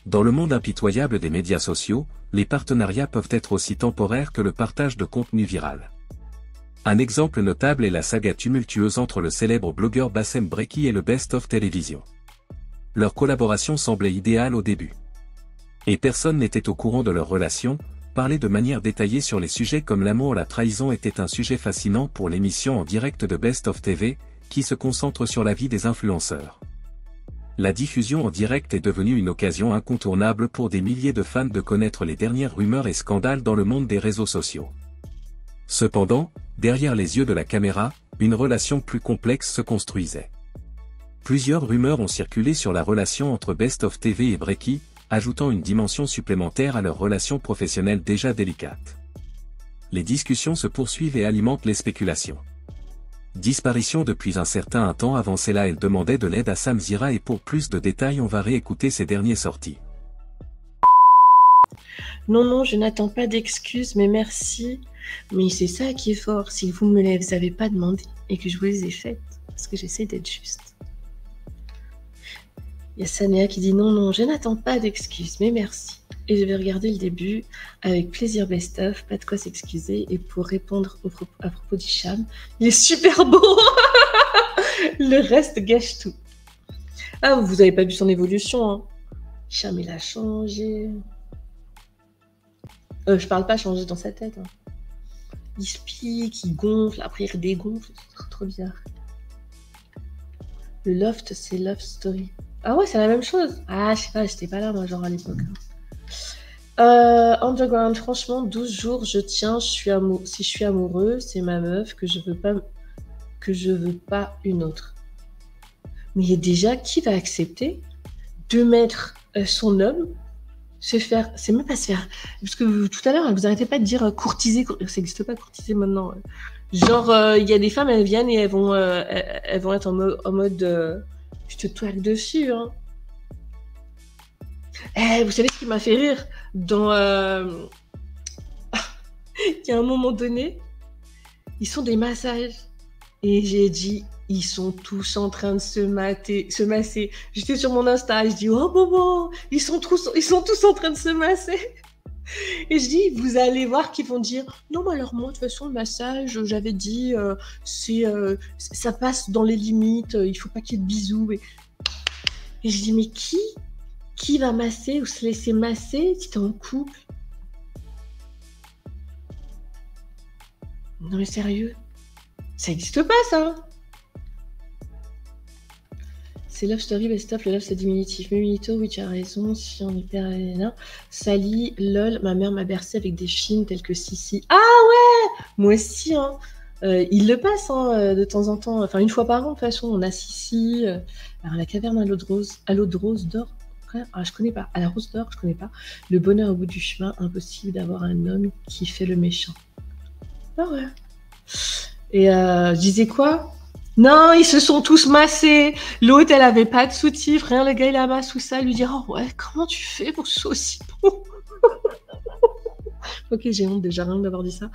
Dans le monde impitoyable des médias sociaux, les partenariats peuvent être aussi temporaires que le partage de contenu viral. Un exemple notable est la saga tumultueuse entre le célèbre blogueur Bassem Breki et le Best of Télévision. Leur collaboration semblait idéale au début. Et personne n'était au courant de leur relation. Parler de manière détaillée sur les sujets comme l'amour ou la trahison était un sujet fascinant pour l'émission en direct de Best of TV, qui se concentre sur la vie des influenceurs. La diffusion en direct est devenue une occasion incontournable pour des milliers de fans de connaître les dernières rumeurs et scandales dans le monde des réseaux sociaux. Cependant, derrière les yeux de la caméra, une relation plus complexe se construisait. Plusieurs rumeurs ont circulé sur la relation entre Best of TV et Breki, ajoutant une dimension supplémentaire à leur relation professionnelle déjà délicate. Les discussions se poursuivent et alimentent les spéculations. Disparition depuis un certain temps. Avant cela, elle demandait de l'aide à Sam Zira et pour plus de détails on va réécouter ses dernières sorties. Non, je n'attends pas d'excuses, mais merci. Mais c'est ça qui est fort, si vous me les avez pas demandé et que je vous les ai faites, parce que j'essaie d'être juste. Il y a Sanea qui dit non, je n'attends pas d'excuses, mais merci. Et je vais regarder le début avec plaisir best-of, pas de quoi s'excuser. Et pour répondre à propos du Cham, il est super beau. Le reste gâche tout. Ah, vous n'avez pas vu son évolution, hein. Cham, il a changé. Je parle pas changer dans sa tête, hein. Il se pique, il gonfle, après il dégonfle, c'est trop bizarre. Le loft, c'est Love Story. Ah ouais, c'est la même chose. Ah, je sais pas, j'étais pas là, moi, genre à l'époque. Underground, franchement, 12 jours, je tiens, si je suis amoureux, c'est ma meuf que je veux pas une autre. Mais déjà, qui va accepter de mettre son homme se faire, c'est même pas se faire, parce que tout à l'heure, vous arrêtez pas de dire courtiser, ça n'existe pas courtiser maintenant. Genre, il y a des femmes, elles viennent et elles vont être en mode je te toile dessus, hein. Vous savez ce qui m'a fait rire dans il y a un moment donné, ils sont des massages et j'ai dit ils sont tous en train de se masser. J'étais sur mon Insta, je dis oh bobo, ils sont tous en train de se masser. Et je dis, vous allez voir qu'ils vont dire non, mais alors moi, de toute façon, le massage, j'avais dit, ça passe dans les limites, il faut pas qu'il y ait de bisous. Et je dis, mais qui va masser ou se laisser masser si t'es en couple? Non, mais sérieux, ça n'existe pas, ça. C'est Love Story, Best of, le Love c'est diminutif. Mimito, oui, tu as raison, si on est père, Sally, lol, ma mère m'a bercé avec des films tels que Sissi. Ah ouais, moi aussi, hein. Il le passe, hein, de temps en temps, enfin une fois par an, de toute façon, on a Sissi, alors la caverne à l'eau de rose d'or, je connais pas, à la rose d'or, je connais pas. Le bonheur au bout du chemin, impossible d'avoir un homme qui fait le méchant. Ah ouais. Et je disais quoi? Non, ils se sont tous massés. L'autre, elle avait pas de soutif, rien. Le gars, il a masse tout ça. Il lui dit, oh ouais, comment tu fais pour que ce soit aussi beau? Ok, j'ai honte déjà, rien d'avoir dit ça.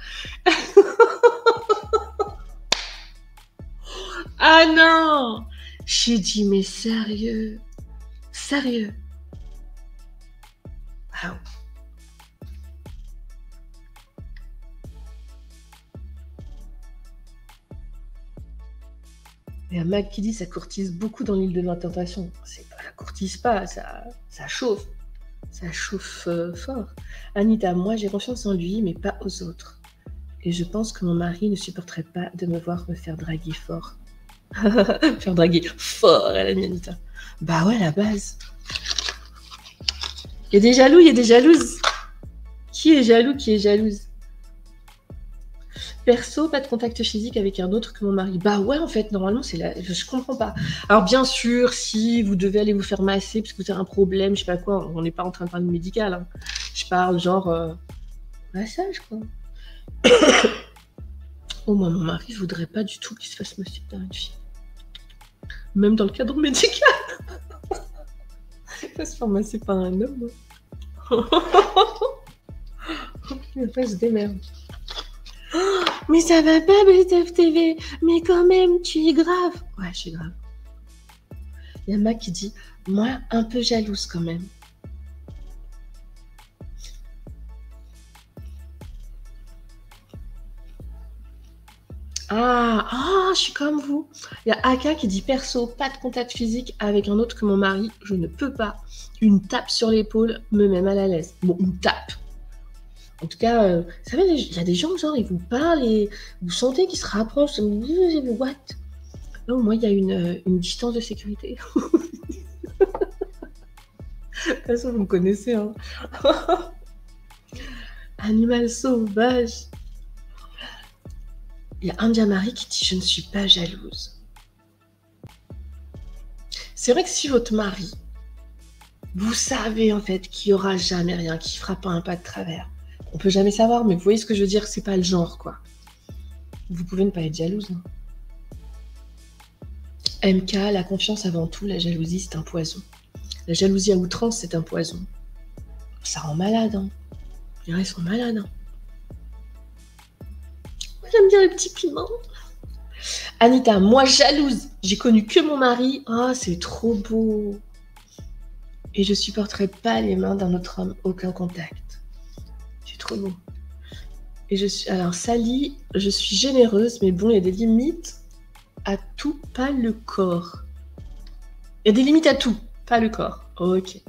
Ah non! J'ai dit, mais sérieux? Sérieux? Wow. Il y a Mac qui dit ça courtise beaucoup dans l'île de la Tentation. Ça courtise pas, ça chauffe. Ça chauffe fort. Anita, moi j'ai confiance en lui, mais pas aux autres. Et je pense que mon mari ne supporterait pas de me voir me faire draguer fort. Faire draguer fort, elle a mis Anita. Bah ouais, la base. Il y a des jaloux, il y a des jalouses. Qui est jaloux, qui est jalouse? Perso, pas de contact physique avec un autre que mon mari. Bah ouais, en fait, normalement, je comprends pas. Alors bien sûr, si vous devez aller vous faire masser parce que vous avez un problème, je sais pas quoi, on n'est pas en train de parler de médical, hein. Je parle genre massage, quoi. Oh, moi, mon mari, je voudrais pas du tout qu'il se fasse masser par une fille. Même dans le cadre médical. Il va se faire masser par un homme. Il va se démerde. Mais ça va pas, Best of TV. Mais quand même, tu es grave. Ouais, je suis grave. Il y a Mac qui dit, moi, un peu jalouse quand même. Je suis comme vous. Il y a Aka qui dit perso, pas de contact physique avec un autre que mon mari, je ne peux pas. Une tape sur l'épaule me met mal à l'aise. Bon, une tape. En tout cas, vous savez, il y a des gens, genre, ils vous parlent et vous sentez qu'ils se rapprochent. What? Non, moi, il y a une distance de sécurité. De toute façon, vous me connaissez, hein. Animal sauvage. Il y a India Marie qui dit « Je ne suis pas jalouse ». C'est vrai que si votre mari, vous savez en fait qu'il n'y aura jamais rien, qu'il ne fera pas un pas de travers, on peut jamais savoir, mais vous voyez ce que je veux dire, c'est pas le genre, quoi. Vous pouvez ne pas être jalouse. Hein. MK, la confiance avant tout, la jalousie, c'est un poison. La jalousie à outrance, c'est un poison. Ça rend malade, hein. Les gens, ils sont malades, hein. Moi, j'aime bien les petits piments. Anita, moi jalouse, j'ai connu que mon mari. Ah, c'est trop beau. Et je supporterai pas les mains d'un autre homme, aucun contact. C'est trop beau. Et je suis, alors Sally, je suis généreuse, mais bon, il y a des limites à tout, pas le corps. Il y a des limites à tout, pas le corps. Ok.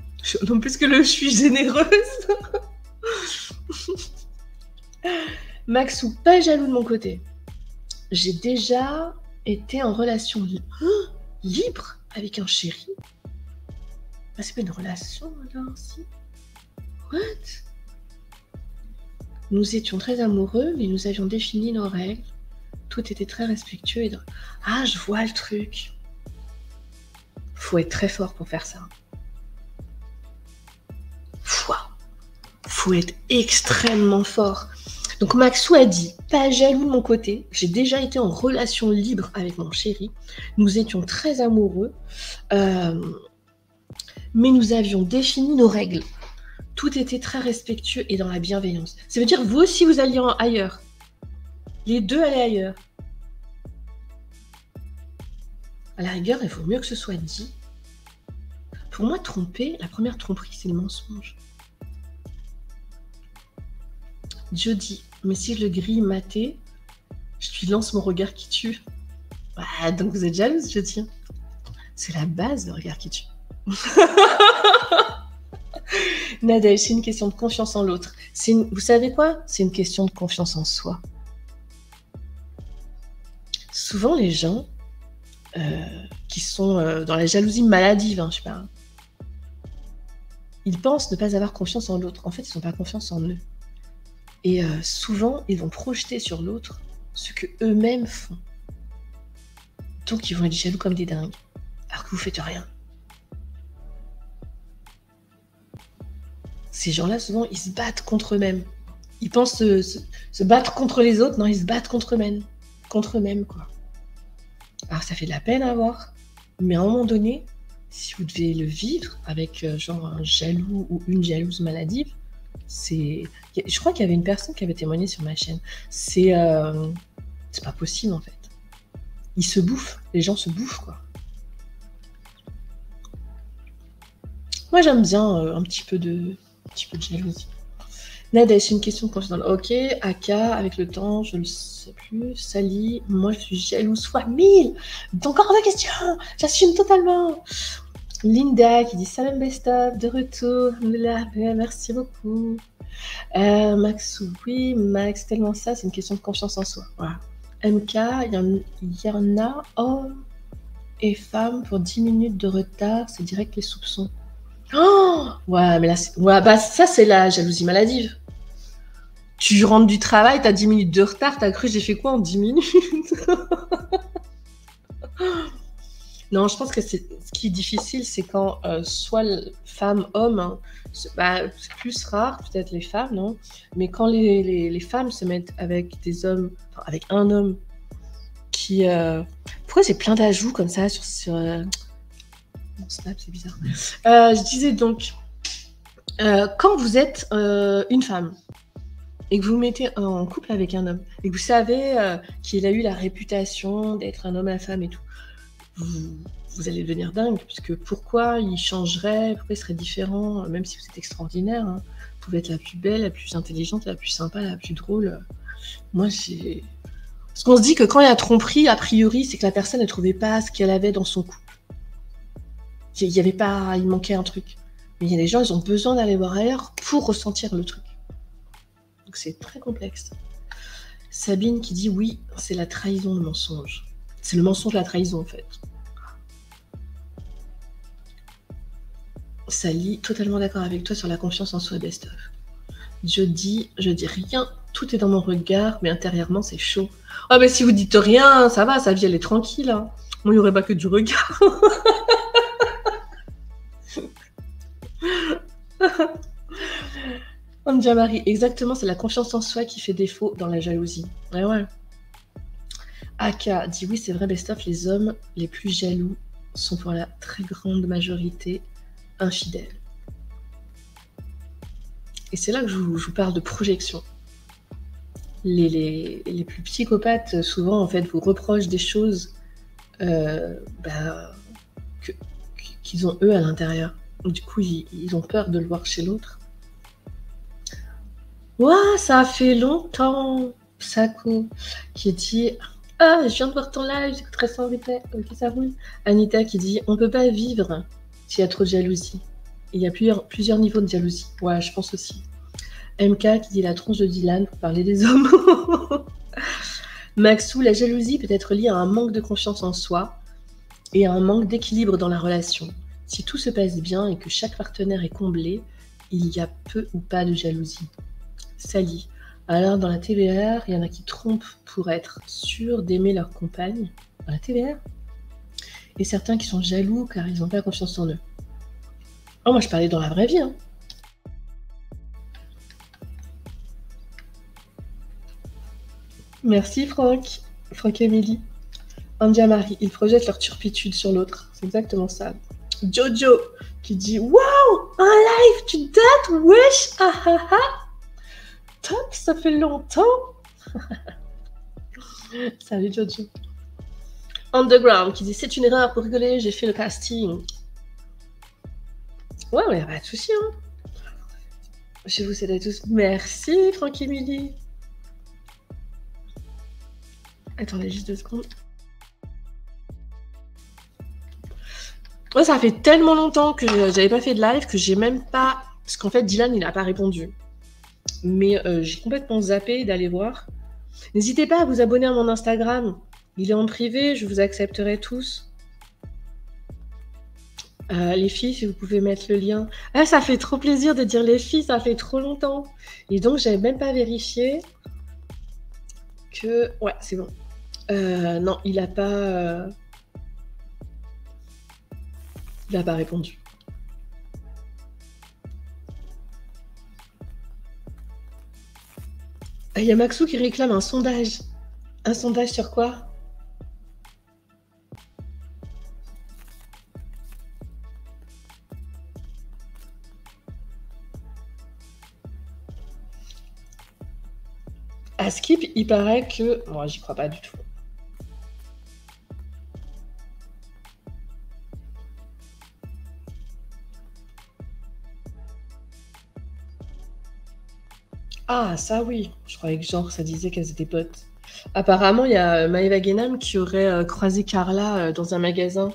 Non plus que je suis généreuse. Maxou, pas jaloux de mon côté. J'ai déjà été en relation libre avec un chéri. Ah, c'est pas une relation alors, si. What? Nous étions très amoureux, mais nous avions défini nos règles. Tout était très respectueux et Ah, je vois le truc. Faut être très fort pour faire ça. Faut être extrêmement fort. Donc Maxou a dit, pas jaloux de mon côté, j'ai déjà été en relation libre avec mon chéri, nous étions très amoureux, mais nous avions défini nos règles. Tout était très respectueux et dans la bienveillance. Ça veut dire vous aussi vous alliez ailleurs. Les deux allaient ailleurs. À la rigueur, il vaut mieux que ce soit dit. Pour moi, tromper, la première tromperie, c'est le mensonge. Jody, mais si je le grille maté, je lui lance mon regard qui tue. Ah, donc vous êtes jalouse, Jody. C'est la base, le regard qui tue. Nadège, c'est une question de confiance en l'autre. Vous savez quoi? C'est une question de confiance en soi. Souvent, les gens qui sont dans la jalousie maladive, je sais pas, ils pensent ne pas avoir confiance en l'autre. En fait, ils n'ont pas confiance en eux. Et souvent, ils vont projeter sur l'autre ce que eux-mêmes font. Donc, ils vont être jaloux comme des dingues, alors que vous faites rien. Ces gens-là, souvent, ils se battent contre eux-mêmes. Ils pensent se battre contre les autres. Non, ils se battent contre eux-mêmes. Contre eux-mêmes, quoi. Alors, ça fait de la peine à voir. Mais à un moment donné, si vous devez le vivre avec genre un jaloux ou une jalouse maladive, je crois qu'il y avait une personne qui avait témoigné sur ma chaîne. C'est pas possible, en fait. Ils se bouffent. Les gens se bouffent, quoi. Moi, j'aime bien un petit peu de jalousie. Nadège, c'est une question de confiance. Ok, Aka, avec le temps, je ne le sais plus. Sally, moi, je suis jalouse fois 1000. Encore deux questions. J'assume totalement. Linda qui dit salam best-of, de retour. Merci beaucoup. Max, oui, Max, tellement ça, c'est une question de confiance en soi. Voilà. MK, il y en a hommes et femmes pour 10 minutes de retard, c'est direct les soupçons. Oh ouais, mais là, ça, c'est la jalousie maladive. Tu rentres du travail, t'as 10 minutes de retard, t'as cru j'ai fait quoi en 10 minutes? Non, je pense que ce qui est difficile, c'est quand soit femme, homme, c'est plus rare, peut-être les femmes, non? Mais quand les femmes se mettent avec des hommes, enfin, avec un homme qui... Pourquoi j'ai plein d'ajouts comme ça sur mon Snap, c'est bizarre. Je disais donc, quand vous êtes une femme et que vous vous mettez en couple avec un homme et que vous savez qu'il a eu la réputation d'être un homme à femme et tout, vous allez devenir dingue, puisque pourquoi il changerait, pourquoi il serait différent, même si vous êtes extraordinaire, hein, vous pouvez être la plus belle, la plus intelligente, la plus sympa, la plus drôle. Moi, Parce qu'on se dit que quand il y a tromperie, a priori, c'est que la personne ne trouvait pas ce qu'elle avait dans son couple. Il manquait un truc. Mais il y a des gens, ils ont besoin d'aller voir ailleurs pour ressentir le truc. Donc c'est très complexe. Sabine qui dit oui, c'est la trahison, le mensonge. C'est le mensonge, la trahison en fait. Sally, totalement d'accord avec toi sur la confiance en soi best-of. Je dis rien, tout est dans mon regard, mais intérieurement c'est chaud. Ah mais si vous dites rien, ça va, sa vie elle est tranquille. Hein. Moi il n'y aurait pas que du regard. On me dit à Marie, exactement, c'est la confiance en soi qui fait défaut dans la jalousie. Ouais. Aka dit oui, c'est vrai, best-of, les hommes les plus jaloux sont pour la très grande majorité infidèles. Et c'est là que je vous parle de projection. Les plus psychopathes, souvent, en fait, vous reprochent des choses qu'ils ont eux à l'intérieur. Du coup, ils ont peur de le voir chez l'autre. Ouah, ça fait longtemps, Sako, qui dit « Ah, je viens de voir ton live, j'écouterai sans replay. Ok, ça roule. » Anita qui dit « On peut pas vivre s'il y a trop de jalousie. » Il y a plusieurs niveaux de jalousie. Ouais, je pense aussi. MK qui dit la tronche de Dylan pour parler des hommes. Maxou, la jalousie peut être liée à un manque de confiance en soi et à un manque d'équilibre dans la relation. Si tout se passe bien et que chaque partenaire est comblé, il y a peu ou pas de jalousie. Sally, alors dans la TVR, il y en a qui trompent pour être sûrs d'aimer leur compagne. Dans la TVR. Et certains qui sont jaloux car ils n'ont pas confiance en eux. Oh, moi je parlais dans la vraie vie. Hein. Merci Franck. Franck Emily. Andia Marie, ils projettent leur turpitude sur l'autre. C'est exactement ça. Jojo qui dit wow, un live, tu dates, wesh, ah ah ah. Top, ça fait longtemps. Salut Jojo. Underground qui dit c'est une erreur pour rigoler, j'ai fait le casting. Ouais, il n'y a pas de souci. Hein. Je vous salue tous. Merci Franck Emily. Attendez juste 2 secondes. Ouais, ça fait tellement longtemps que j'avais pas fait de live que j'ai même pas... Parce qu'en fait, Dylan, il n'a pas répondu. Mais j'ai complètement zappé d'aller voir. N'hésitez pas à vous abonner à mon Instagram. Il est en privé, je vous accepterai tous. Les filles, si vous pouvez mettre le lien. Ah, ça fait trop plaisir de dire les filles, ça fait trop longtemps. Et donc, j'avais même pas vérifié que... Ouais, c'est bon. Non, il a pas... Il n'a pas répondu. Il y a Maxou qui réclame un sondage. Un sondage sur quoi? À Skip, il paraît que... Moi, j'y crois pas du tout. Ah, ça oui. Je croyais que genre, ça disait qu'elles étaient potes. Apparemment, il y a Maëva Guénam qui aurait croisé Carla dans un magasin.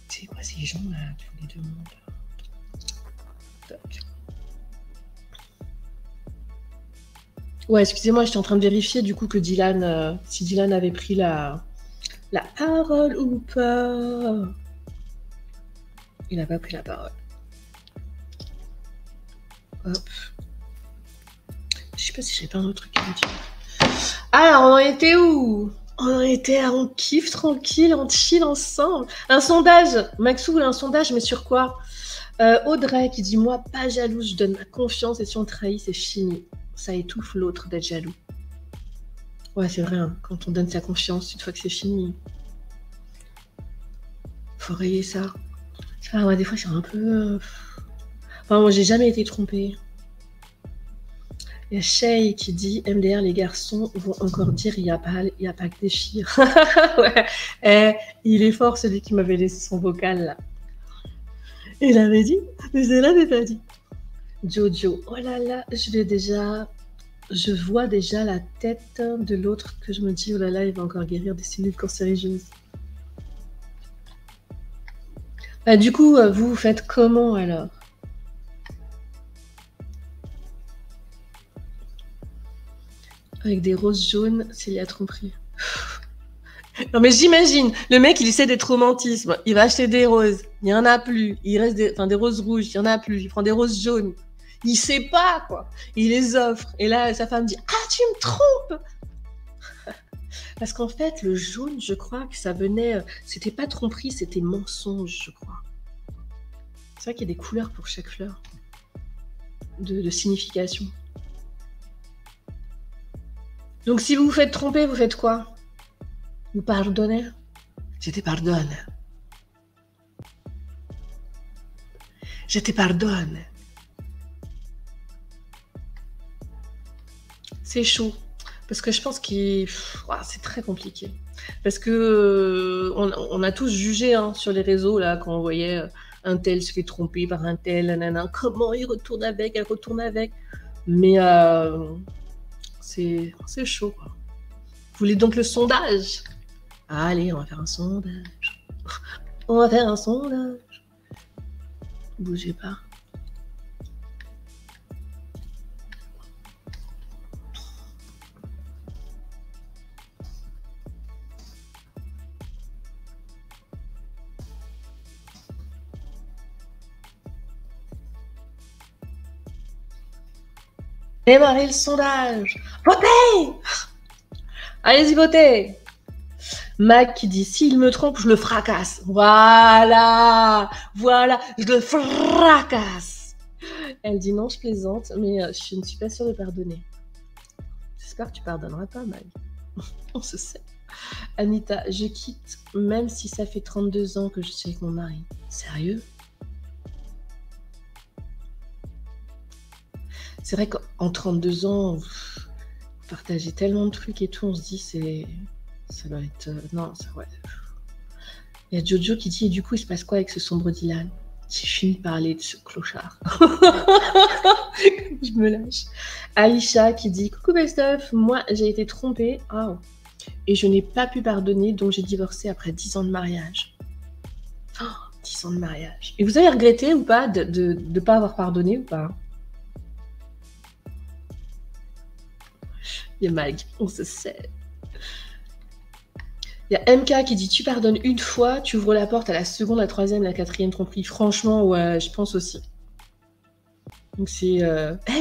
C'est quoi ces gens-là, tous les deux mondes? Ouais, excusez-moi, j'étais en train de vérifier du coup que Dylan, si Dylan avait pris la parole ou pas. Il n'a pas pris la parole. Hop. Je sais pas si j'ai pas un autre truc à vous dire. Alors, on en était où? On en était, on kiffe tranquille, on chill ensemble. Un sondage. Maxou voulait un sondage, mais sur quoi? Audrey qui dit moi pas jalouse, je donne ma confiance et si on trahit, c'est fini. Ça étouffe l'autre d'être jaloux. Ouais, c'est vrai, hein. Quand on donne sa confiance, une fois que c'est fini, faut rayer ça. Je sais pas, ouais, des fois c'est un peu... Enfin, moi j'ai jamais été trompée. Il y a Shay qui dit MDR, les garçons vont encore dire il y a pas que des filles. Ouais, il est fort celui qui m'avait laissé son vocal là. Il avait dit, mais je l'avais pas dit. Jojo, oh là là, je l'ai déjà Je vois déjà la tête de l'autre que je me dis, oh là là, il va encore guérir des cellules cancérigènes. Bah, du coup, vous faites comment alors? Avec des roses jaunes, s'il y a tromperie. Non mais j'imagine, le mec il essaie d'être romantisme, il va acheter des roses, il y en a plus, il reste des roses rouges, il y en a plus, il prend des roses jaunes, il sait pas quoi, il les offre, et là sa femme dit « Ah tu me trompes !» Parce qu'en fait le jaune je crois que ça venait, c'était pas tromperie, c'était mensonge je crois. C'est vrai qu'il y a des couleurs pour chaque fleur, de signification. Donc si vous vous faites tromper, vous faites quoi? Vous pardonnez? Je te pardonne. Je te pardonne. C'est chaud. Parce que je pense que c'est très compliqué. Parce que on a tous jugé sur les réseaux là quand on voyait un tel se fait tromper par un tel, nanana, comment il retourne avec, elle retourne avec. Mais c'est chaud quoi. Vous voulez donc le sondage? Allez, on va faire un sondage. On va faire un sondage. Bougez pas. Démarrez le sondage. Votez! Allez-y, votez! Mac qui dit, s'il me trompe, je le fracasse. Voilà, je le fracasse. Elle dit, non, je plaisante, mais je ne suis pas sûre de pardonner. J'espère que tu pardonneras pas, Mag. On se sait. Anita, je quitte, même si ça fait 32 ans que je suis avec mon mari. Sérieux? C'est vrai qu'en 32 ans, vous partagez tellement de trucs et tout, on se dit, ça doit être... non, ça ouais. Il y a Jojo qui dit, et du coup, il se passe quoi avec ce sombre Dylan? J'ai fini de parler de ce clochard. Je me lâche. Aïcha qui dit, coucou Best-of, moi j'ai été trompée et je n'ai pas pu pardonner, donc j'ai divorcé après 10 ans de mariage. 10 ans de mariage. Et vous avez regretté ou pas de ne pas avoir pardonné ou pas? Il y a Mag, on se sait. Il y a MK qui dit, tu pardonnes une fois, tu ouvres la porte à la seconde, la troisième, la quatrième tromperie. Franchement, ouais, je pense aussi. Donc c'est...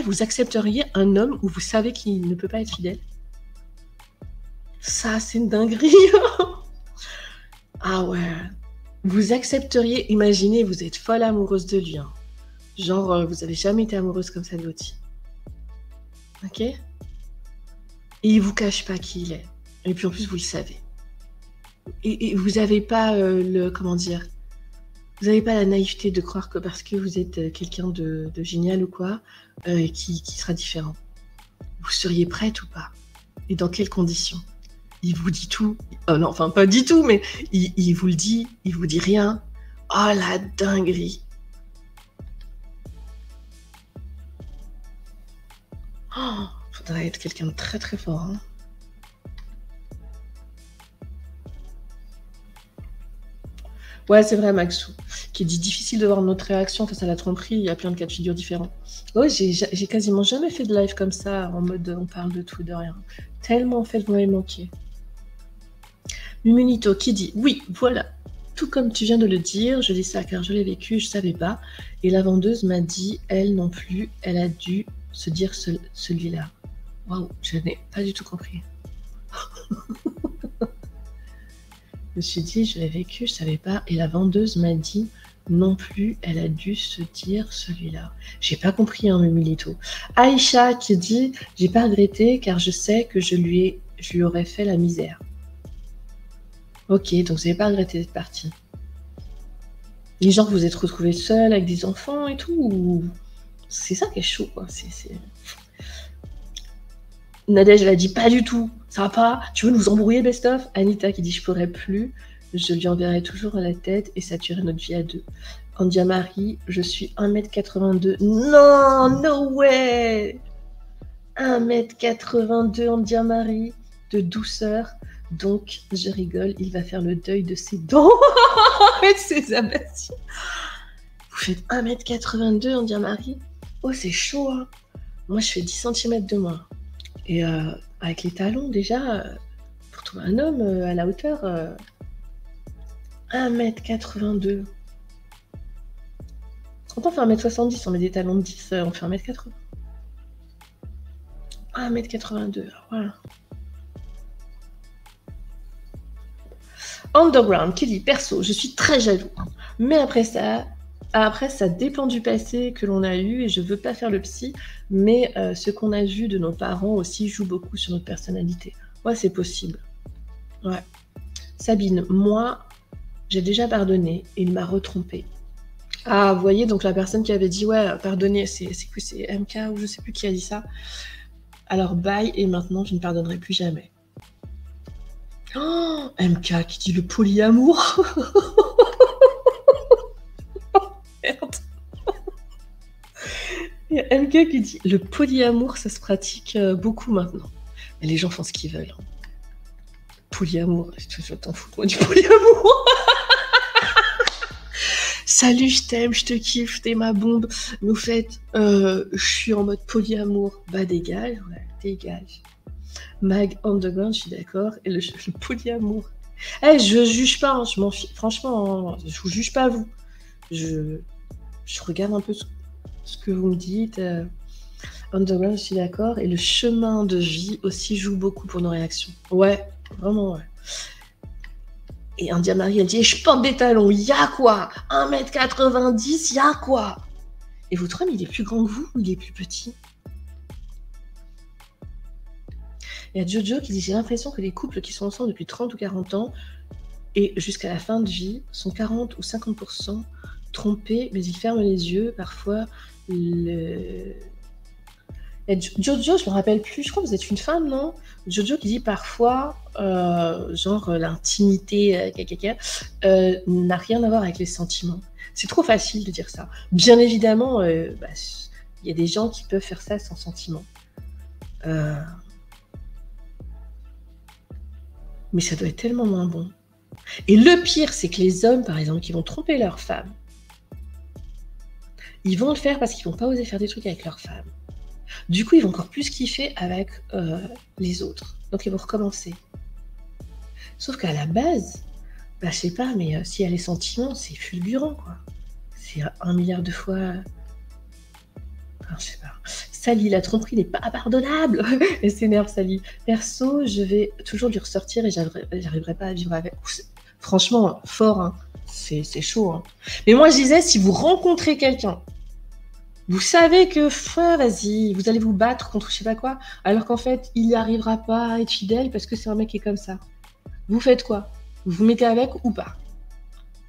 vous accepteriez un homme où vous savez qu'il ne peut pas être fidèle? Ça, c'est une dinguerie. Ah ouais. Vous accepteriez, imaginez, vous êtes folle amoureuse de lui. Genre, vous avez jamais été amoureuse comme ça de l'autre. Ok? Et il vous cache pas qui il est. Et puis en plus, vous le savez. Et vous n'avez pas comment dire, vous n'avez pas la naïveté de croire que parce que vous êtes quelqu'un de génial ou quoi, qui sera différent. Vous seriez prête ou pas? Et dans quelles conditions? Il vous dit tout. Non, enfin pas dit tout, mais il vous le dit, il vous dit rien. Oh la dinguerie. Oh, faudrait être quelqu'un de très très fort. Hein. Ouais, c'est vrai, Maxou, qui dit difficile de voir notre réaction face à la tromperie. Il y a plein de cas de figure différents. Ouais, j'ai quasiment jamais fait de live comme ça, en mode on parle de tout, de rien. Tellement en fait, vous m'avez manqué. Mumunito qui dit oui, voilà, tout comme tu viens de le dire, je dis ça car je l'ai vécu, je savais pas. Et la vendeuse m'a dit, elle non plus, elle a dû se dire celui-là. Waouh, je n'ai pas du tout compris. Je me suis dit, je l'ai vécu, je savais pas. Et la vendeuse m'a dit, non plus, elle a dû se dire celui-là. J'ai pas compris, Mumilito. Aïcha qui dit, j'ai pas regretté car je sais que je lui aurais fait la misère. Ok, donc vous n'avez pas regretté d'être partie. Les gens que vous êtes retrouvés seuls avec des enfants et tout, ou... c'est ça qui est chaud, quoi. Nadège, elle a dit pas du tout. Ça va pas? Tu veux nous embrouiller, best-of? Anita qui dit je pourrais plus. Je lui enverrai toujours à la tête et ça tuerait notre vie à deux. Andia Marie, je suis 1m82. Non, no way! 1m82 en diamari, de douceur. Donc, je rigole, il va faire le deuil de ses dents et de ses abattis. Vous faites 1m82 en diamari? Oh, c'est chaud, hein. Moi, je fais 10 cm de moins. Et avec les talons, déjà, pour trouver un homme à la hauteur, 1m82. Quand on fait 1m70, on met des talons de 10, on fait 1m80. 1m82, voilà. Underground qui dit perso, je suis très jaloux. Mais après ça dépend du passé que l'on a eu et je veux pas faire le psy, mais ce qu'on a vu de nos parents aussi joue beaucoup sur notre personnalité. Ouais, c'est possible. Ouais. Sabine, moi, j'ai déjà pardonné et il m'a retrompé. Ah, vous voyez, donc la personne qui avait dit ouais, pardonner, c'est MK ou je sais plus qui a dit ça. Alors bye et maintenant je ne pardonnerai plus jamais. Oh, MK qui dit le polyamour. Merde. Il y a MK qui dit le polyamour, ça se pratique beaucoup maintenant. Mais les gens font ce qu'ils veulent. Polyamour, je t'en fous moi du polyamour. Salut, je t'aime, je te kiffe, t'es ma bombe. Mais au fait, je suis en mode polyamour. Bah dégage, ouais, dégage. Mag Underground, je suis d'accord. Et le polyamour. Eh, je juge pas, hein, je m'en fiche. Franchement, je vous juge pas, vous. Je regarde un peu ce que vous me dites. Underground, je suis d'accord. Et le chemin de vie aussi joue beaucoup pour nos réactions. Ouais, vraiment, ouais. Et un diamari, elle dit, je porte des talons, y'a quoi? 1m90, y'a quoi? Et votre homme, il est plus grand que vous ou il est plus petit? Il y a Jojo qui dit, j'ai l'impression que les couples qui sont ensemble depuis 30 ou 40 ans et jusqu'à la fin de vie sont 40 ou 50% trompés, mais ils ferment les yeux. Parfois, Jojo, je me rappelle plus, je crois que vous êtes une femme, non? Jojo qui dit parfois, genre l'intimité n'a rien à voir avec les sentiments. C'est trop facile de dire ça. Bien évidemment, il y a des gens qui peuvent faire ça sans sentiment. Mais ça doit être tellement moins bon. Et le pire, c'est que les hommes, par exemple, qui vont tromper leur femme, ils vont le faire parce qu'ils vont pas oser faire des trucs avec leur femme. Du coup, ils vont encore plus kiffer avec les autres. Donc, ils vont recommencer. Sauf qu'à la base, je sais pas, mais s'il y a les sentiments, c'est fulgurant, quoi. C'est 1 milliard de fois... Enfin, je sais pas. Sally, la tromperie n'est pas pardonnable. Elle s'énerve, Sally. Perso, je vais toujours lui ressortir et j'arriverai pas à vivre avec. Franchement, fort, hein. C'est chaud, hein. Mais moi, je disais, si vous rencontrez quelqu'un, vous savez que, vas-y, vous allez vous battre contre je sais pas quoi, alors qu'en fait, il n'y arrivera pas à être fidèle parce que c'est un mec qui est comme ça. Vous faites quoi? Vous vous mettez avec ou pas?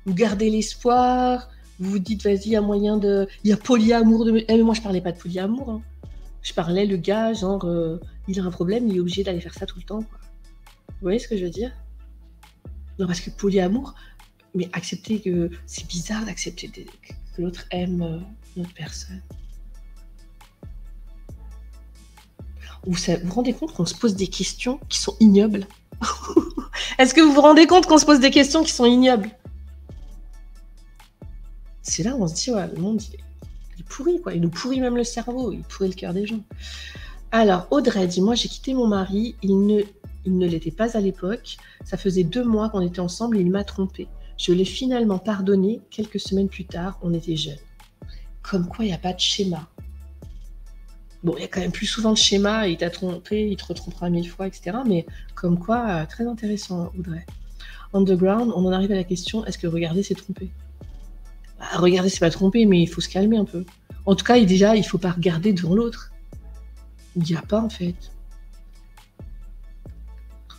Vous gardez l'espoir? Vous vous dites, vas-y, il y a moyen de... Il y a polyamour de... Eh, mais moi, je parlais pas de polyamour, hein. Je parlais, le gars, genre, il a un problème, il est obligé d'aller faire ça tout le temps, quoi. Vous voyez ce que je veux dire? Non, parce que polyamour, mais accepter que... C'est bizarre d'accepter que l'autre aime une autre personne. Vous vous rendez compte qu'on se pose des questions qui sont ignobles? Est-ce que vous vous rendez compte qu'on se pose des questions qui sont ignobles? C'est là où on se dit, ouais, le monde, il est pourri, quoi. Il nous pourrit même le cerveau, il pourrit le cœur des gens. Alors, Audrey dit, moi, j'ai quitté mon mari, il ne l'était pas à l'époque. Ça faisait 2 mois qu'on était ensemble et il m'a trompée. Je l'ai finalement pardonné quelques semaines plus tard, on était jeunes. Comme quoi, il n'y a pas de schéma. Bon, il y a quand même plus souvent de schéma, il t'a trompé, il te retrompera 1000 fois, etc. Mais comme quoi, très intéressant, Audrey. Underground, on en arrive à la question, est-ce que regarder, c'est tromper? Regarder, c'est pas tromper, mais il faut se calmer un peu. En tout cas, déjà, il faut pas regarder devant l'autre. Il n'y a pas, en fait.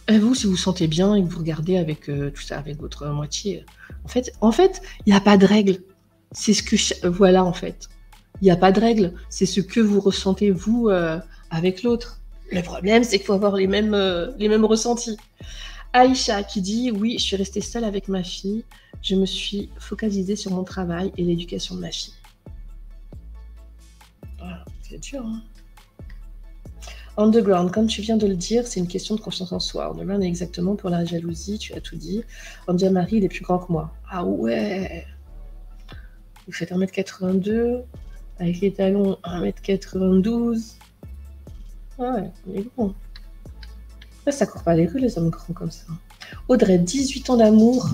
Et vous, si vous sentez bien et que vous regardez avec tout ça, avec votre moitié, en fait, il n'y a pas de règle. C'est ce que... Voilà, en fait. Il n'y a pas de règle. C'est ce que vous ressentez, vous, avec l'autre. Le problème, c'est qu'il faut avoir les mêmes ressentis. Aïcha qui dit, oui, je suis restée seule avec ma fille. Je me suis focalisée sur mon travail et l'éducation de ma fille. Voilà, c'est dur, hein. Underground, comme tu viens de le dire, c'est une question de confiance en soi. Underground est exactement pour la jalousie, tu as tout dit. Marie, il est plus grand que moi. Ah ouais. Vous faites 1m82, avec les talons 1m92. Ouais, il est grand. Ça court pas les rues, les hommes grands comme ça. Audrey, 18 ans d'amour,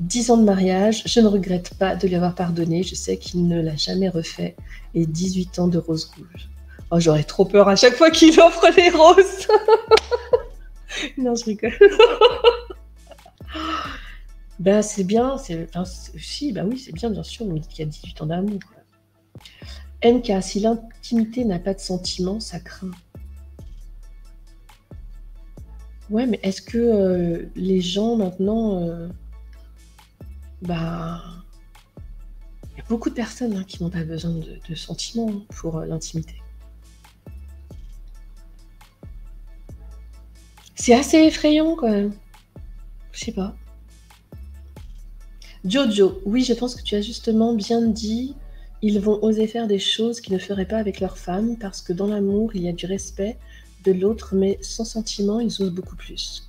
10 ans de mariage. Je ne regrette pas de lui avoir pardonné. Je sais qu'il ne l'a jamais refait. Et 18 ans de rose rouge. Oh, j'aurais trop peur à chaque fois qu'il offre les roses. Non, je rigole. Ben, c'est bien. Si, bah oui, c'est bien, bien sûr. Mais il y a 18 ans d'amour. MK, si l'intimité n'a pas de sentiment, ça craint. Ouais, mais est-ce que les gens maintenant... bah, il y a beaucoup de personnes qui n'ont pas besoin de sentiments pour l'intimité. C'est assez effrayant quand même. Je sais pas. Jojo, oui, je pense que tu as justement bien dit. Ils vont oser faire des choses qu'ils ne feraient pas avec leur femme parce que dans l'amour, il y a du respect de l'autre, mais sans sentiment, ils osent beaucoup plus.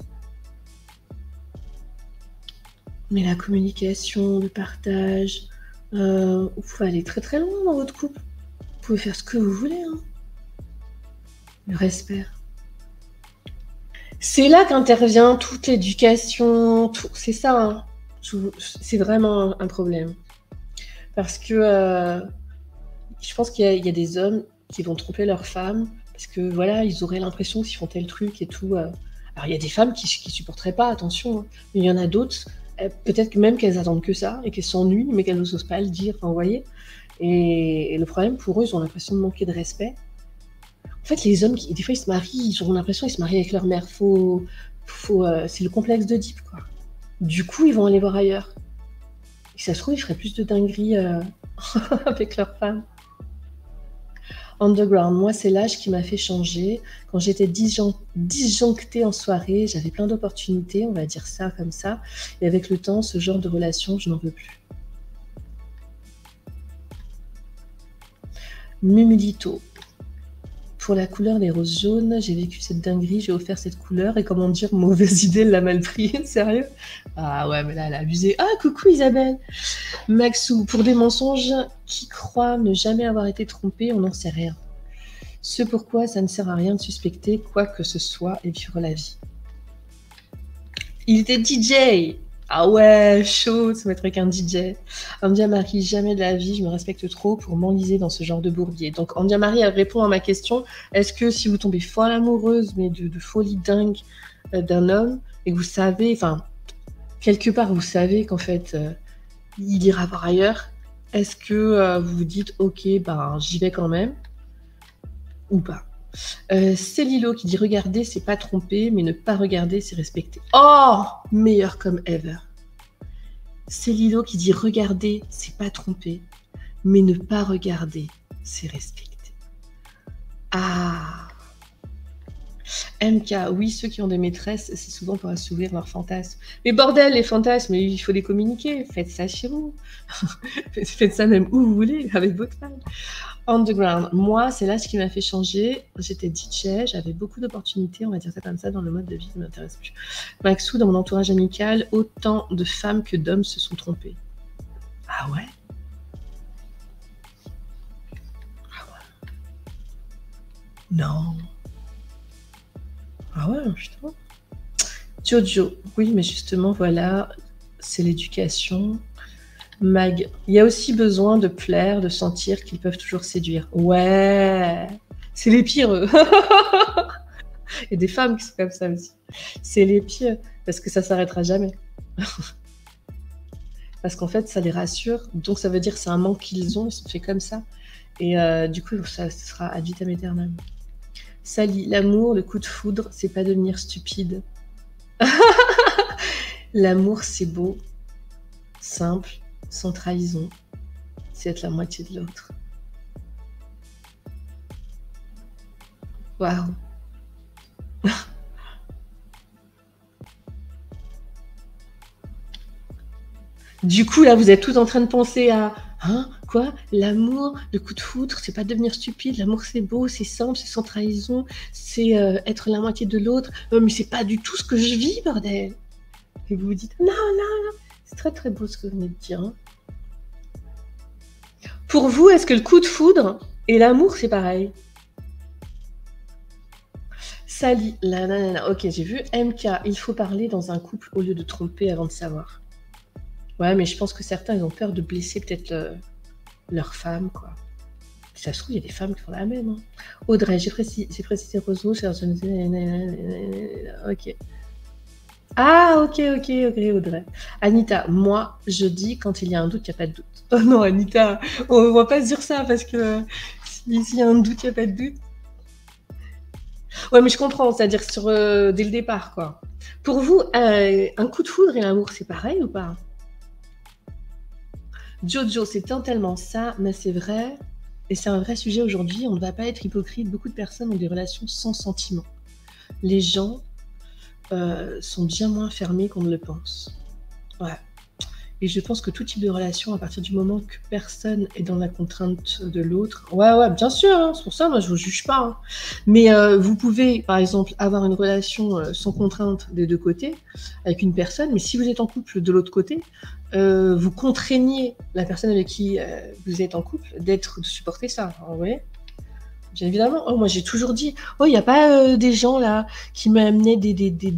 Mais la communication, le partage, vous pouvez aller très très loin dans votre couple. Vous pouvez faire ce que vous voulez. Hein. Le respect. C'est là qu'intervient toute l'éducation, tout. C'est ça. Hein. C'est vraiment un problème. Parce que je pense qu'il y a des hommes qui vont tromper leur femme parce que voilà, ils auraient l'impression qu'ils font tel truc et tout. Alors il y a des femmes qui supporteraient pas, attention, hein, mais il y en a d'autres, peut-être même qu'elles attendent que ça et qu'elles s'ennuient, mais qu'elles n'osent pas le dire, enfin, vous voyez. Et le problème pour eux, ils ont l'impression de manquer de respect. En fait, les hommes, des fois, ils se marient, ils ont l'impression qu'ils se marient avec leur mère. C'est le complexe d'Oedipe, quoi. Du coup, ils vont aller voir ailleurs. Et ça se trouve, ils feraient plus de dingueries avec leur femme. Underground, moi, c'est l'âge qui m'a fait changer. Quand j'étais disjonctée en soirée, j'avais plein d'opportunités, on va dire ça comme ça. Et avec le temps, ce genre de relation, je n'en veux plus. Mumulito. Pour la couleur des roses jaunes, j'ai vécu cette dinguerie, j'ai offert cette couleur et comment dire, mauvaise idée, elle l'a mal pris, sérieux? Ah ouais, mais là, elle a abusé. Ah, coucou Isabelle. Maxou, pour des mensonges, qui croit ne jamais avoir été trompé, on n'en sait rien. Ce pourquoi ça ne sert à rien de suspecter quoi que ce soit et vivre la vie. Il était DJ. Ah ouais, chaud de se mettre avec un DJ. Marie, jamais de la vie, je me respecte trop pour m'enliser dans ce genre de bourbier. Donc Marie, elle répond à ma question. Est-ce que si vous tombez folle amoureuse, mais de folie dingue d'un homme, et que vous savez, enfin, quelque part vous savez qu'en fait, il ira voir ailleurs, est-ce que vous vous dites, ok, ben j'y vais quand même, ou pas? C'est Lilo qui dit regarder, c'est pas tromper, mais ne pas regarder, c'est respecter. Oh, meilleur comme ever. C'est Lilo qui dit regarder, c'est pas tromper, mais ne pas regarder, c'est respecter. Ah. MK, oui, ceux qui ont des maîtresses, c'est souvent pour assouvir leurs fantasmes. Mais bordel, les fantasmes, il faut les communiquer. Faites ça chez vous. Faites ça même où vous voulez, avec votre femme. Underground, moi, c'est là ce qui m'a fait changer. J'étais DJ, j'avais beaucoup d'opportunités, on va dire ça comme ça, dans le mode de vie qui ne m'intéresse plus. Maxou, dans mon entourage amical, autant de femmes que d'hommes se sont trompés. Ah ouais? Ah ouais? Non. Ah ouais, putain. Jojo, oui, mais justement, voilà, c'est l'éducation. Mag, il y a aussi besoin de plaire, de sentir qu'ils peuvent toujours séduire. Ouais, c'est les pires, eux. Il y a des femmes qui sont comme ça aussi. C'est les pires, parce que ça s'arrêtera jamais. Parce qu'en fait, ça les rassure, donc ça veut dire que c'est un manque qu'ils ont, ils sont faits comme ça. Et du coup, ça sera ad vitam aeternam. Sally, l'amour, le coup de foudre, c'est pas devenir stupide. L'amour, c'est beau, simple, sans trahison. C'est être la moitié de l'autre. Waouh. Du coup, là, vous êtes tous en train de penser à... Hein? Quoi ? Quoi? L'amour, le coup de foudre, c'est pas devenir stupide. L'amour, c'est beau, c'est simple, c'est sans trahison, c'est être la moitié de l'autre. Mais c'est pas du tout ce que je vis, bordel. Et vous vous dites, non, non, non. C'est très très beau ce que vous venez de dire. Hein. Pour vous, est-ce que le coup de foudre et l'amour, c'est pareil? Sally, ok, j'ai vu. MK, il faut parler dans un couple au lieu de tromper avant de savoir. Ouais, mais je pense que certains, ils ont peur de blesser peut-être leur femme, quoi. Si ça se trouve, il y a des femmes qui font la même. Hein. Audrey, j'ai précisé Rosno, ok. Ah, ok, Audrey. Anita, moi, je dis quand il y a un doute, il n'y a pas de doute. Oh non, Anita, on ne va pas se dire ça parce que s'il y a un doute, il n'y a pas de doute. Ouais, mais je comprends, c'est-à-dire dès le départ, quoi. Pour vous, un coup de foudre et l'amour, c'est pareil ou pas? Jojo, c'est tellement ça, mais c'est vrai, et c'est un vrai sujet aujourd'hui, on ne va pas être hypocrite, beaucoup de personnes ont des relations sans sentiment. Les gens sont bien moins fermés qu'on ne le pense. Ouais. Et je pense que tout type de relation, à partir du moment que personne est dans la contrainte de l'autre, ouais, bien sûr, hein, c'est pour ça, moi je vous juge pas. Hein. Mais vous pouvez, par exemple, avoir une relation sans contrainte des deux côtés avec une personne, mais si vous êtes en couple de l'autre côté, vous contraignez la personne avec qui vous êtes en couple de supporter ça. Vous voyez ? Bien évidemment. Oh, moi j'ai toujours dit, il n'y a pas des gens là qui m'amenaient des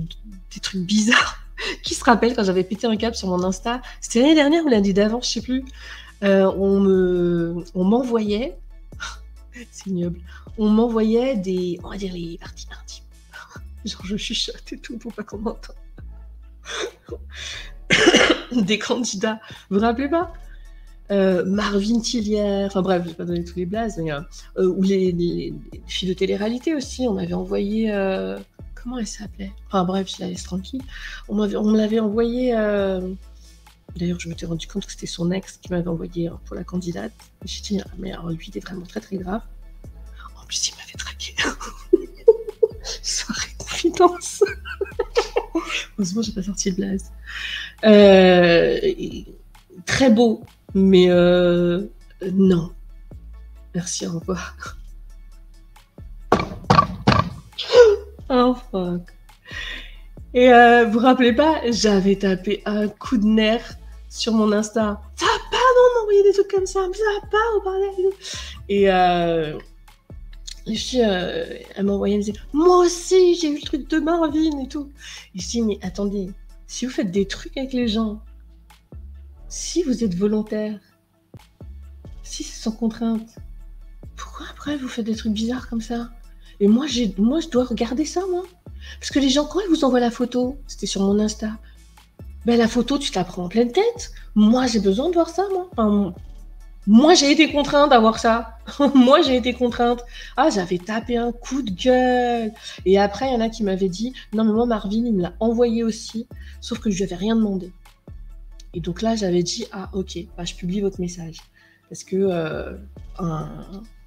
trucs bizarres. Qui se rappelle quand j'avais pété un câble sur mon Insta? C'était l'année dernière ou l'année d'avant, je sais plus. On m'envoyait, c'est ignoble, on m'envoyait on va dire les parties intimes. Genre je chuchote et tout pour pas qu'on m'entende. Des candidats, vous vous rappelez pas? Marvin Tillière, enfin bref, je vais pas donner tous les blazes, mais ou les filles de télé-réalité aussi, on m'avait envoyé... Comment elle s'appelait? Enfin bref, je la laisse tranquille. On me l'avait envoyé... D'ailleurs, je m'étais rendu compte que c'était son ex qui m'avait envoyé pour la candidate. J'ai dit, mais alors, lui, il est vraiment très très grave. En plus, il m'avait traqué. Soirée confidence. Heureusement, j'ai pas sorti de blaze. Très beau, mais non. Merci, au revoir. Oh fuck. Et vous vous rappelez pas, j'avais tapé un coup de nerf sur mon Insta. Ça va pas, non, m'envoyer des trucs comme ça, mais ça va pas, on parlait. Et les filles, elles m'envoyaient, elles me disaient, moi aussi, j'ai eu le truc de Marvin et tout. Et je dis, mais attendez, si vous faites des trucs avec les gens, si vous êtes volontaire, si c'est sans contrainte, pourquoi après vous faites des trucs bizarres comme ça? Et moi, je dois regarder ça, moi. Parce que les gens, quand ils vous envoient la photo, c'était sur mon Insta, ben la photo, tu te la prends en pleine tête. Moi, j'ai besoin de voir ça, moi. Enfin, moi, j'ai été contrainte d'avoir ça. Moi, j'ai été contrainte. Ah, j'avais tapé un coup de gueule. Et après, il y en a qui m'avaient dit, non, mais moi, Marvin, il me l'a envoyé aussi, sauf que je lui avais rien demandé. Et donc là, j'avais dit, ah, ok, bah, je publie votre message. Parce que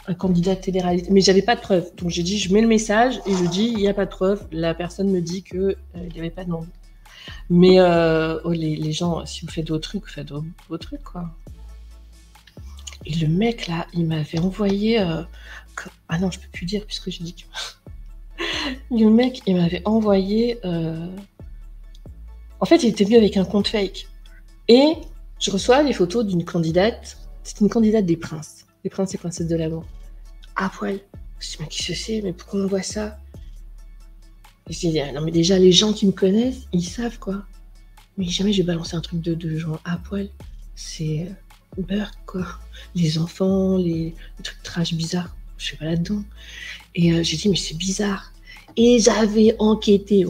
un candidat de télé-réalité. Mais j'avais pas de preuve. Donc j'ai dit, je mets le message et je dis, il n'y a pas de preuve. La personne me dit qu'il n'y avait pas demandé. Mais les gens, si vous faites vos trucs, vous faites vos trucs, quoi. Et le mec, là, il m'avait envoyé... Ah non, je peux plus dire puisque j'ai dit que... Le mec, il m'avait envoyé... En fait, il était venu avec un compte fake. Et je reçois les photos d'une candidate. C'est une candidate des princes. Les princes et princesses de l'amour. À poil. Je dis, mais qui se sait? Mais pourquoi on voit ça? Et je dis, non, mais déjà, les gens qui me connaissent, ils savent, quoi. Mais jamais je vais balancer un truc de genre à poil. C'est beurre, quoi. Les enfants, les trucs trash bizarres. Je suis pas là-dedans. Et j'ai dit, mais c'est bizarre. Et j'avais enquêté,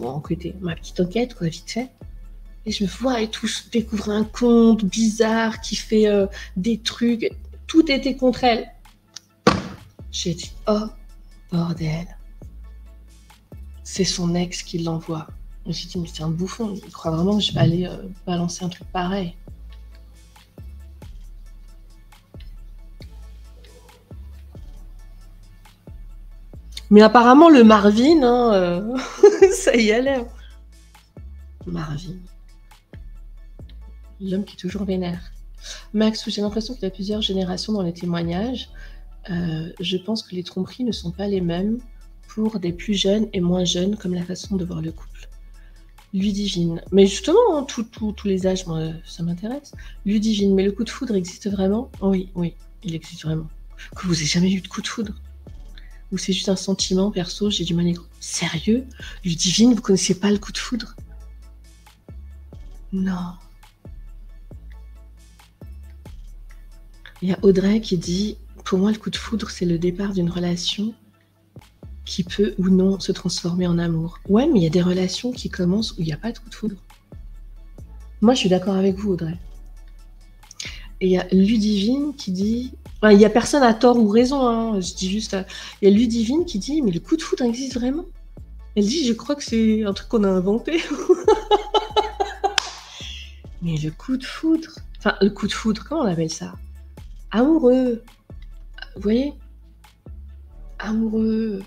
ma petite enquête, quoi, vite fait. Et je me vois et tout, je découvre un compte bizarre qui fait des trucs. Tout était contre elle. J'ai dit, oh, bordel. C'est son ex qui l'envoie. J'ai dit, mais c'est un bouffon. Il croit vraiment que je vais aller balancer un truc pareil. Mais apparemment, le Marvin, ça y allait. Marvin. L'homme qui est toujours vénère. Max, j'ai l'impression qu'il y a plusieurs générations dans les témoignages. Je pense que les tromperies ne sont pas les mêmes pour des plus jeunes et moins jeunes, comme la façon de voir le couple. Ludivine. Mais justement, hein, tous les âges, moi, ça m'intéresse. Ludivine, mais le coup de foudre existe vraiment? Oui, oui, il existe vraiment. Que vous n'ayez jamais eu de coup de foudre? Ou c'est juste un sentiment perso, j'ai du mal à... Sérieux? Ludivine, vous connaissez pas le coup de foudre? Non. Il y a Audrey qui dit, pour moi, le coup de foudre, c'est le départ d'une relation qui peut ou non se transformer en amour. Ouais, mais il y a des relations qui commencent où il n'y a pas de coup de foudre. Moi, je suis d'accord avec vous, Audrey. Et il y a Ludivine qui dit... Enfin, il n'y a personne à tort ou raison, hein. Je dis juste... Il y a Ludivine qui dit, mais le coup de foudre existe vraiment? Elle dit, je crois que c'est un truc qu'on a inventé. Mais le coup de foudre... Enfin, le coup de foudre, comment on appelle ça? Amoureux. Vous voyez? Amoureux...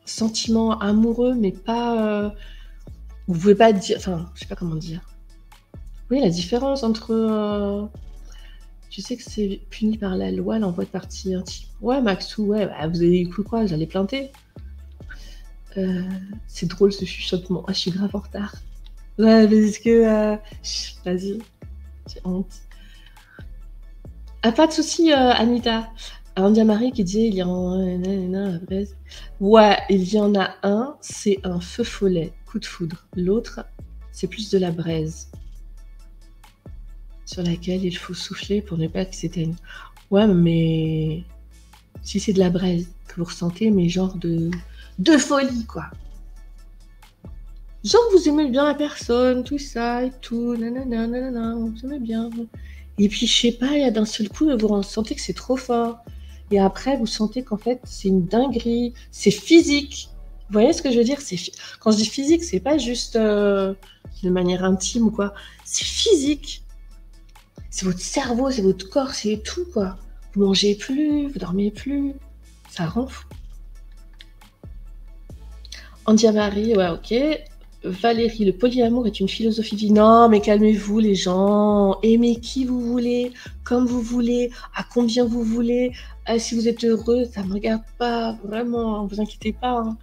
Sentiment amoureux, mais pas... Vous pouvez pas dire... Enfin, je sais pas comment dire. Vous voyez la différence entre... Tu sais que c'est puni par la loi, l'envoi de partie intime. Ouais, Maxou, ouais, bah, vous avez cru quoi? J'allais planter. C'est drôle ce chuchotement. Ah, je suis grave en retard. Ouais, parce que... Vas-y, j'ai honte. Ah, pas de souci, Anita. India Marie qui dit il y en a après. Ouais, il y en a un, c'est un feu follet, coup de foudre. L'autre, c'est plus de la braise sur laquelle il faut souffler pour ne pas qu'il s'éteigne. Ouais, mais si c'est de la braise que vous ressentez, mais genre de folie, quoi. Genre vous aimez bien la personne, tout ça et tout, nanana, nanana, vous aimez bien. Et puis je sais pas, il y a d'un seul coup, vous sentez que c'est trop fort. Et après, vous sentez qu'en fait, c'est une dinguerie, c'est physique. Vous voyez ce que je veux dire? Quand je dis physique, c'est pas juste de manière intime ou quoi. C'est physique. C'est votre cerveau, c'est votre corps, c'est tout, quoi. Vous mangez plus, vous dormez plus. Ça rend fou. Andia-Marie, ouais, ok. Valérie, le polyamour est une philosophie de vie. Non, mais calmez-vous les gens. Aimez qui vous voulez, comme vous voulez, à combien vous voulez. Si vous êtes heureux, ça ne me regarde pas, vraiment, vous inquiétez pas. Hein.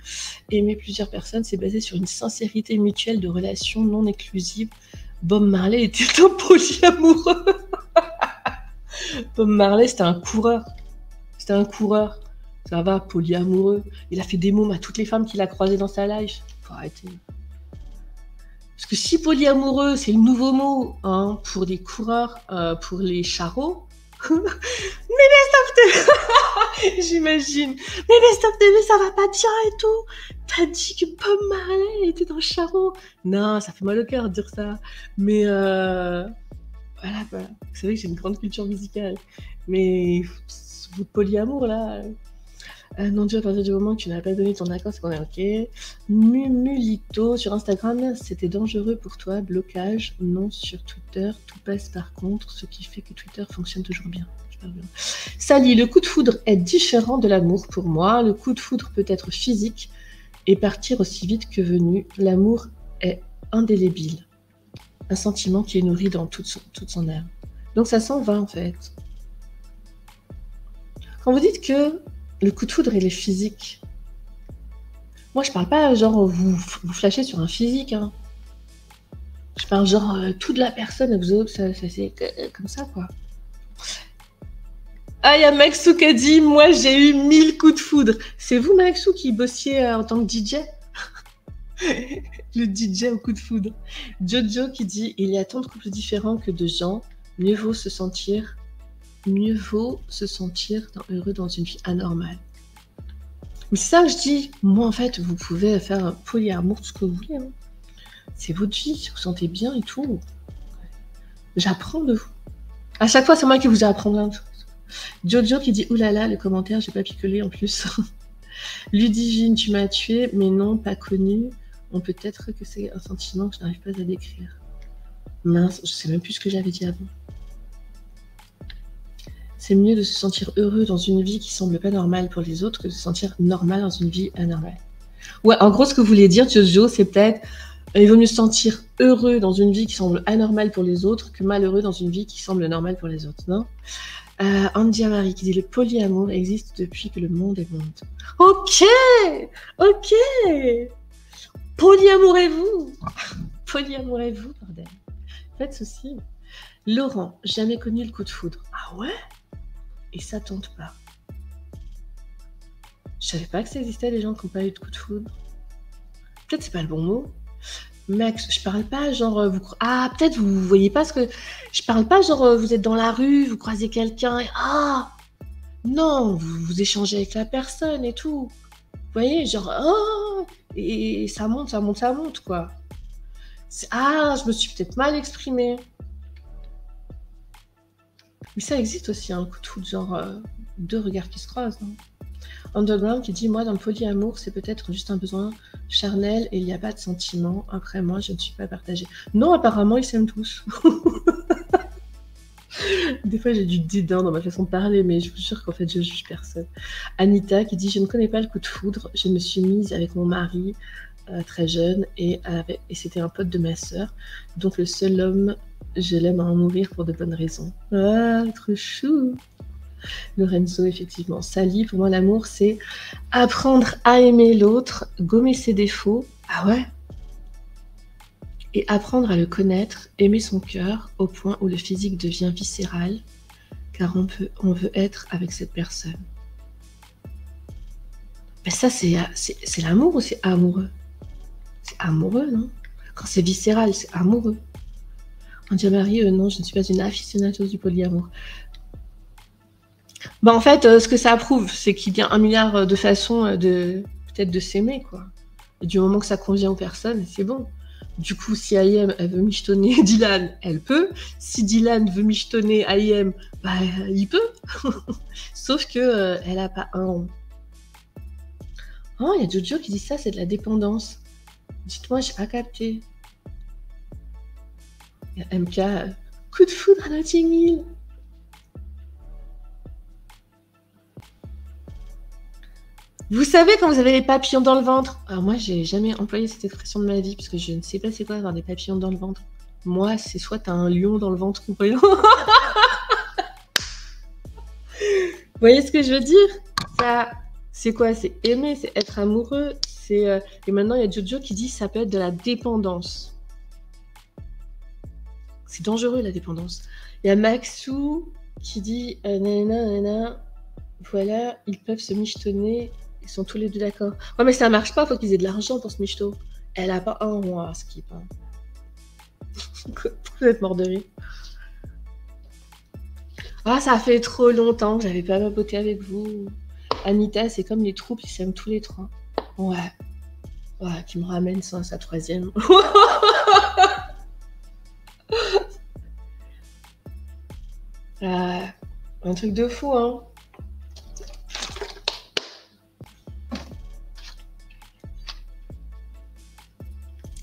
Aimer plusieurs personnes, c'est basé sur une sincérité mutuelle de relations non exclusives. Bob Marley était un polyamoureux. Bob Marley, c'était un coureur. C'était un coureur. Ça va, polyamoureux. Il a fait des mômes à toutes les femmes qu'il a croisées dans sa life. Faut arrêter. Parce que si polyamoureux, c'est le nouveau mot hein, pour des coureurs, pour les charros. Mais Best TV, j'imagine. Mais Best TV, ça va pas bien et tout. T'as dit que Bob Marley était dans charreau. Non, ça fait mal au cœur de dire ça. Mais voilà. Vous savez que j'ai une grande culture musicale. Mais votre polyamour là. Non, Dieu, à partir du moment que tu n'as pas donné ton accord, c'est qu'on est ok. Mulito sur Instagram, c'était dangereux pour toi. Blocage, non sur Twitter. Tout passe par contre, ce qui fait que Twitter fonctionne toujours bien. Sally, le coup de foudre est différent de l'amour pour moi. Le coup de foudre peut être physique et partir aussi vite que venu. L'amour est indélébile. Un sentiment qui est nourri dans toute son âme. Donc ça s'en va en fait. Quand vous dites que le coup de foudre, il est physique. Moi, je parle pas genre vous flashez sur un physique. Hein. Je parle genre toute la personne, ça c'est comme ça, quoi. Ah, il y a Maxou qui a dit, moi, j'ai eu 1000 coups de foudre. C'est vous, Maxou, qui bossiez en tant que DJ? Le DJ au coup de foudre. Jojo qui dit, il y a tant de couples différents que de gens. Mieux vaut se sentir heureux dans une vie anormale. Mais c'est ça que je dis. Moi, en fait, vous pouvez faire un polyamour, tout ce que vous voulez. Hein. C'est votre vie, si vous vous sentez bien et tout. J'apprends de vous. À chaque fois, c'est moi qui vous apprends plein de choses. Jojo qui dit, oulala, le commentaire, j'ai pas picolé en plus. Ludivine, tu m'as tué, mais non, pas connu. On peut être que c'est un sentiment que je n'arrive pas à décrire. Mince, je sais même plus ce que j'avais dit avant. C'est mieux de se sentir heureux dans une vie qui semble pas normale pour les autres que de se sentir normal dans une vie anormale. Ouais, en gros, ce que vous voulez dire, Jojo, c'est peut-être Il vaut mieux se sentir heureux dans une vie qui semble anormale pour les autres que malheureux dans une vie qui semble normale pour les autres, non? Andia Marie qui dit le polyamour existe depuis que le monde est monde. Ok, ok. Polyamourez-vous, polyamourez-vous, bordel. Pas de soucis. Laurent, jamais connu le coup de foudre. Ah ouais? Et ça tente pas. Je savais pas que ça existait des gens qui n'ont pas eu de coup de foudre. Peut-être c'est pas le bon mot. Max, je parle pas genre vous. Ah, peut-être vous voyez pas ce que. Je parle pas genre vous êtes dans la rue, vous croisez quelqu'un et ah non, vous échangez avec la personne et tout. Vous voyez, genre oh et ça monte, ça monte, ça monte quoi. Ah, je me suis peut-être mal exprimée. Mais ça existe aussi un coup de foudre, genre deux regards qui se croisent. Hein. Underground qui dit moi dans le polyamour c'est peut-être juste un besoin charnel et il n'y a pas de sentiment. Après moi je ne suis pas partagée. Non apparemment ils s'aiment tous. Des fois j'ai du dédain dans ma façon de parler mais je vous jure qu'en fait je juge personne. Anita qui dit je ne connais pas le coup de foudre. Je me suis mise avec mon mari très jeune et c'était un pote de ma sœur. Donc le seul homme je l'aime à en mourir pour de bonnes raisons. Ah trop chou. Lorenzo, effectivement. Sally, pour moi, l'amour, c'est apprendre à aimer l'autre, gommer ses défauts. Ah ouais? Et apprendre à le connaître, aimer son cœur, au point où le physique devient viscéral, car on veut être avec cette personne. Mais ça, c'est l'amour ou c'est amoureux? C'est amoureux, non? Quand c'est viscéral, c'est amoureux. Andia Marie, non, je ne suis pas une aficionados du polyamour. Bah en fait, ce que ça prouve, c'est qu'il y a 1 milliard de façons de peut-être de s'aimer, quoi. Et du moment que ça convient aux personnes, c'est bon. Du coup, si IM elle veut michetonner Dylan, elle peut. Si Dylan veut michetonner IM, bah il peut. Sauf que elle a pas un. Oh, il y a Jojo qui dit ça, c'est de la dépendance. Dites-moi, j'ai pas capté. Il y a MK, coup de foudre à Notting Hill. Vous savez quand vous avez les papillons dans le ventre? Alors moi, j'ai jamais employé cette expression de ma vie parce que je ne sais pas c'est quoi avoir des papillons dans le ventre. Moi, c'est soit t'as un lion dans le ventre ou rien. Vous voyez ce que je veux dire? Ça, c'est quoi? C'est aimer, c'est être amoureux. Et maintenant, il y a Jojo qui dit ça peut être de la dépendance. C'est dangereux la dépendance. Il y a Maxou qui dit nanana, voilà, ils peuvent se michetonner. Ils sont tous les deux d'accord. Ouais, mais ça marche pas, faut qu'ils aient de l'argent pour ce michto. Elle a pas un mois, skip. Hein. Vous êtes mort de rire. Ah, ça fait trop longtemps que j'avais pas papoté avec vous. Anita, c'est comme les troupes, ils s'aiment tous les trois. Ouais. Ouais, qui me ramène ça à sa troisième. Un truc de fou, hein.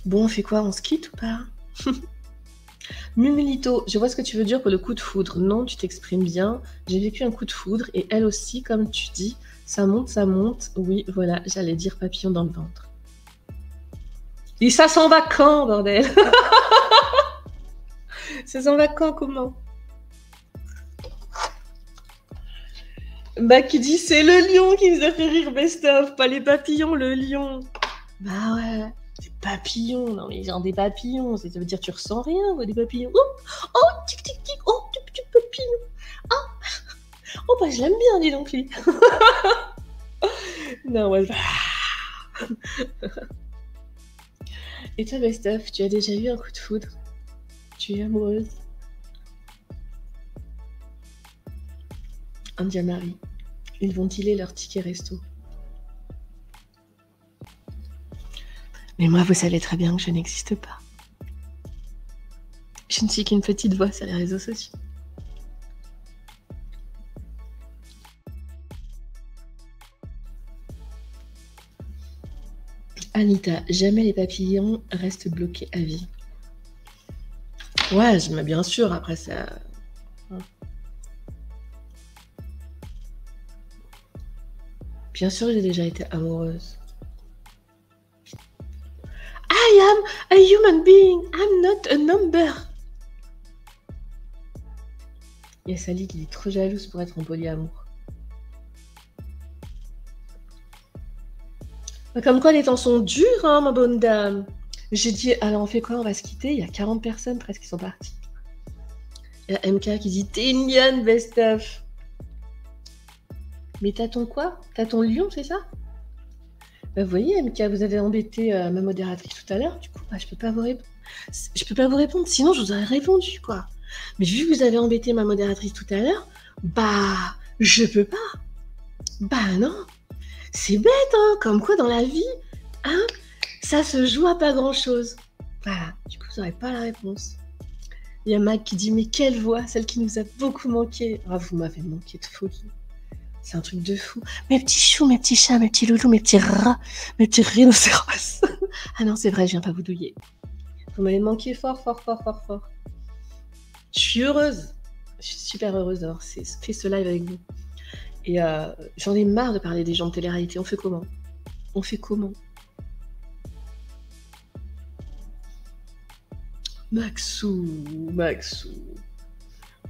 Bon, on fait quoi? On se quitte ou pas? Mumilito, je vois ce que tu veux dire pour le coup de foudre. Non, tu t'exprimes bien. J'ai vécu un coup de foudre et elle aussi, comme tu dis, ça monte, ça monte. Oui, voilà, j'allais dire papillon dans le ventre. Et ça s'en va quand, bordel? Ça s'en va quand, comment? Bah, qui dit c'est le lion qui nous a fait rire, best-of, pas les papillons, le lion. Bah ouais. Des papillons, non mais genre des papillons, ça veut dire tu ressens rien, quoi, des papillons. Oh, tic tic tic, oh, petit papillon. Oh, bah je l'aime bien, dis donc lui. Non, ouais. Et toi, Best-of, tu as déjà eu un coup de foudre? Tu es amoureuse? India Marie, ils vont dealer leur ticket resto. Mais moi, vous savez très bien que je n'existe pas. Je ne suis qu'une petite voix sur les réseaux sociaux. Anita, jamais les papillons restent bloqués à vie. Ouais, mais bien sûr, après ça... Bien sûr, j'ai déjà été amoureuse. I am a human being. I'm not a number. Il y a Sally qui est trop jalouse pour être en polyamour. Comme quoi les temps sont durs, hein, ma bonne dame. J'ai dit, alors on fait quoi? On va se quitter. Il y a 40 personnes presque qui sont parties. Il y a MK qui dit, t'es mignonne, best of. Mais t'as ton quoi? T'as ton lion, c'est ça? Bah, vous voyez, MK, vous avez embêté ma modératrice tout à l'heure. Du coup, bah, je peux pas vous répondre. Je peux pas vous répondre, sinon je vous aurais répondu, quoi. Mais vu que vous avez embêté ma modératrice tout à l'heure, bah, je peux pas. Bah non. C'est bête, hein, comme quoi dans la vie, hein, ça se joue à pas grand-chose. Voilà, du coup, vous n'aurez pas la réponse. Il y a Mac qui dit, mais quelle voix, celle qui nous a beaucoup manqué. Ah, vous m'avez manqué de folie. C'est un truc de fou. Mes petits choux, mes petits chats, mes petits loulous, mes petits rats, mes petits rhinocéros. Ah non, c'est vrai, je viens pas vous douiller. Vous m'avez manqué fort, fort, fort, fort, fort. Je suis heureuse. Je suis super heureuse d'avoir fait ce live avec vous. Et j'en ai marre de parler des gens de télé-réalité. On fait comment? On fait comment? Maxou.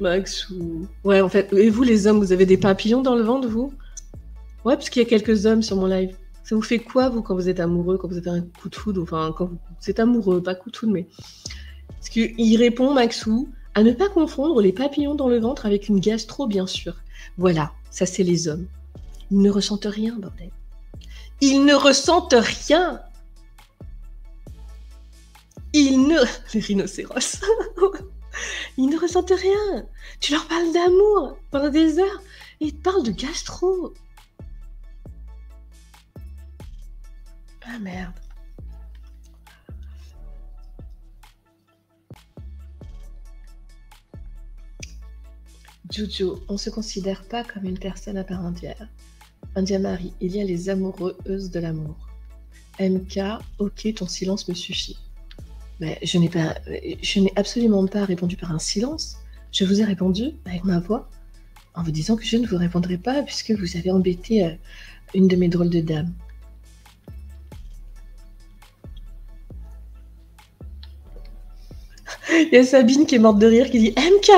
Ouais, en fait, et vous les hommes, vous avez des papillons dans le ventre, vous? Ouais, parce qu'il y a quelques hommes sur mon live. Ça vous fait quoi, vous, quand vous êtes amoureux, quand vous avez un coup de foudre, enfin, quand vous êtes amoureux, pas coup de foudre, mais... Parce qu'il répond, Maxou, à ne pas confondre les papillons dans le ventre avec une gastro, bien sûr. Voilà, ça c'est les hommes. Ils ne ressentent rien, bordel. Ils ne ressentent rien. Les rhinocéros. Ils ne ressentent rien. Tu leur parles d'amour pendant des heures et ils te parlent de gastro. Ah merde. Jojo, on ne se considère pas comme une personne à part entière. India Marie, il y a les amoureuses de l'amour. MK, ok, ton silence me suffit. Mais je n'ai absolument pas répondu par un silence. Je vous ai répondu avec ma voix en vous disant que je ne vous répondrai pas puisque vous avez embêté une de mes drôles de dames. Il y a Sabine qui est morte de rire qui dit MK,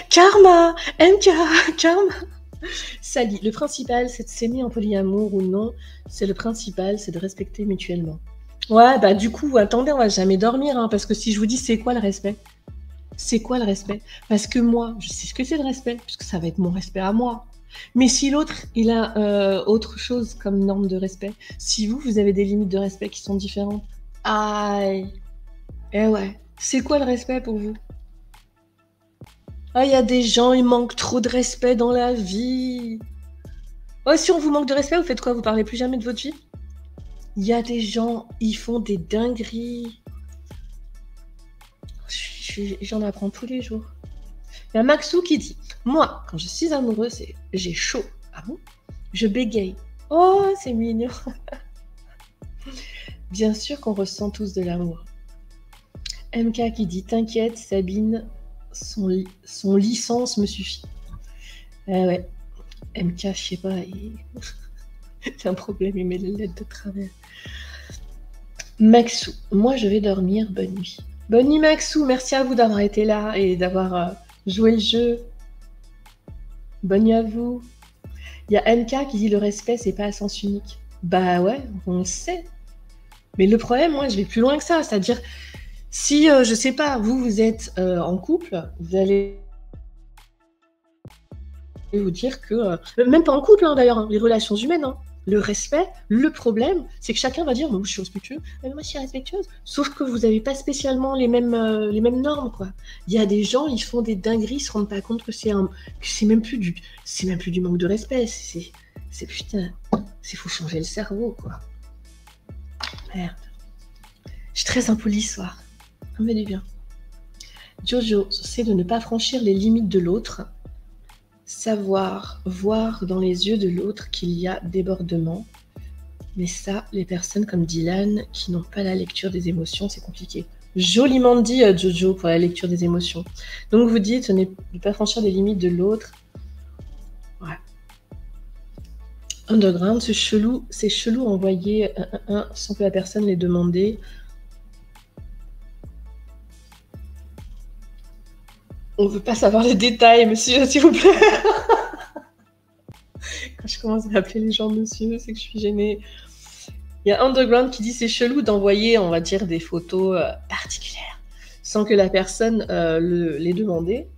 karma, MK, karma. Sally, le principal c'est de s'aimer en polyamour ou non, c'est le principal, c'est de respecter mutuellement. Ouais, bah du coup, attendez, on va jamais dormir, hein, parce que si je vous dis c'est quoi le respect? C'est quoi le respect? Parce que moi, je sais ce que c'est le respect, puisque ça va être mon respect à moi. Mais si l'autre, il a autre chose comme norme de respect, si vous avez des limites de respect qui sont différentes, aïe, eh ouais, c'est quoi le respect pour vous? Ah, il y a des gens, ils manquent trop de respect dans la vie. Oh, si on vous manque de respect, vous faites quoi? Vous parlez plus jamais de votre vie? Il y a des gens, ils font des dingueries. J'en apprends tous les jours. Il y a Maxou qui dit, moi, quand je suis amoureuse, j'ai chaud. Ah bon? Je bégaye. Oh, c'est mignon. Bien sûr qu'on ressent tous de l'amour. MK qui dit, t'inquiète, Sabine, son licence me suffit. Ah ouais. MK, je sais pas, c'est un problème, il met les lettres de travers. Maxou, moi je vais dormir, bonne nuit. Bonne nuit Maxou, merci à vous d'avoir été là et d'avoir joué le jeu. Bonne nuit à vous. Il y a MK qui dit le respect c'est pas à sens unique. Bah ouais, on le sait. Mais le problème, moi je vais plus loin que ça, c'est-à-dire si, je sais pas, vous êtes en couple, vous allez vous dire que, même pas en couple hein, d'ailleurs, hein, les relations humaines, hein, le respect, le problème, c'est que chacun va dire moi je suis respectueux, moi je suis respectueuse, sauf que vous n'avez pas spécialement les mêmes normes quoi. Il y a des gens, ils font des dingueries, ils se rendent pas compte que c'est même plus du manque de respect, c'est putain, c'est faut changer le cerveau quoi. Merde. Je suis très impolie ce soir. Ça me fait du bien. Jojo, c'est de ne pas franchir les limites de l'autre. Savoir voir dans les yeux de l'autre qu'il y a débordement. Mais ça, les personnes comme Dylan qui n'ont pas la lecture des émotions, c'est compliqué. Joliment dit, Jojo, pour la lecture des émotions. Donc vous dites de ne pas franchir les limites de l'autre. Ouais. Underground, c'est chelou envoyer un sans que la personne l'ait demandé. On veut pas savoir les détails, monsieur, s'il vous plaît. Quand je commence à appeler les gens monsieur, c'est que je suis gênée. Il y a Underground qui dit c'est chelou d'envoyer, on va dire, des photos particulières sans que la personne les demandait.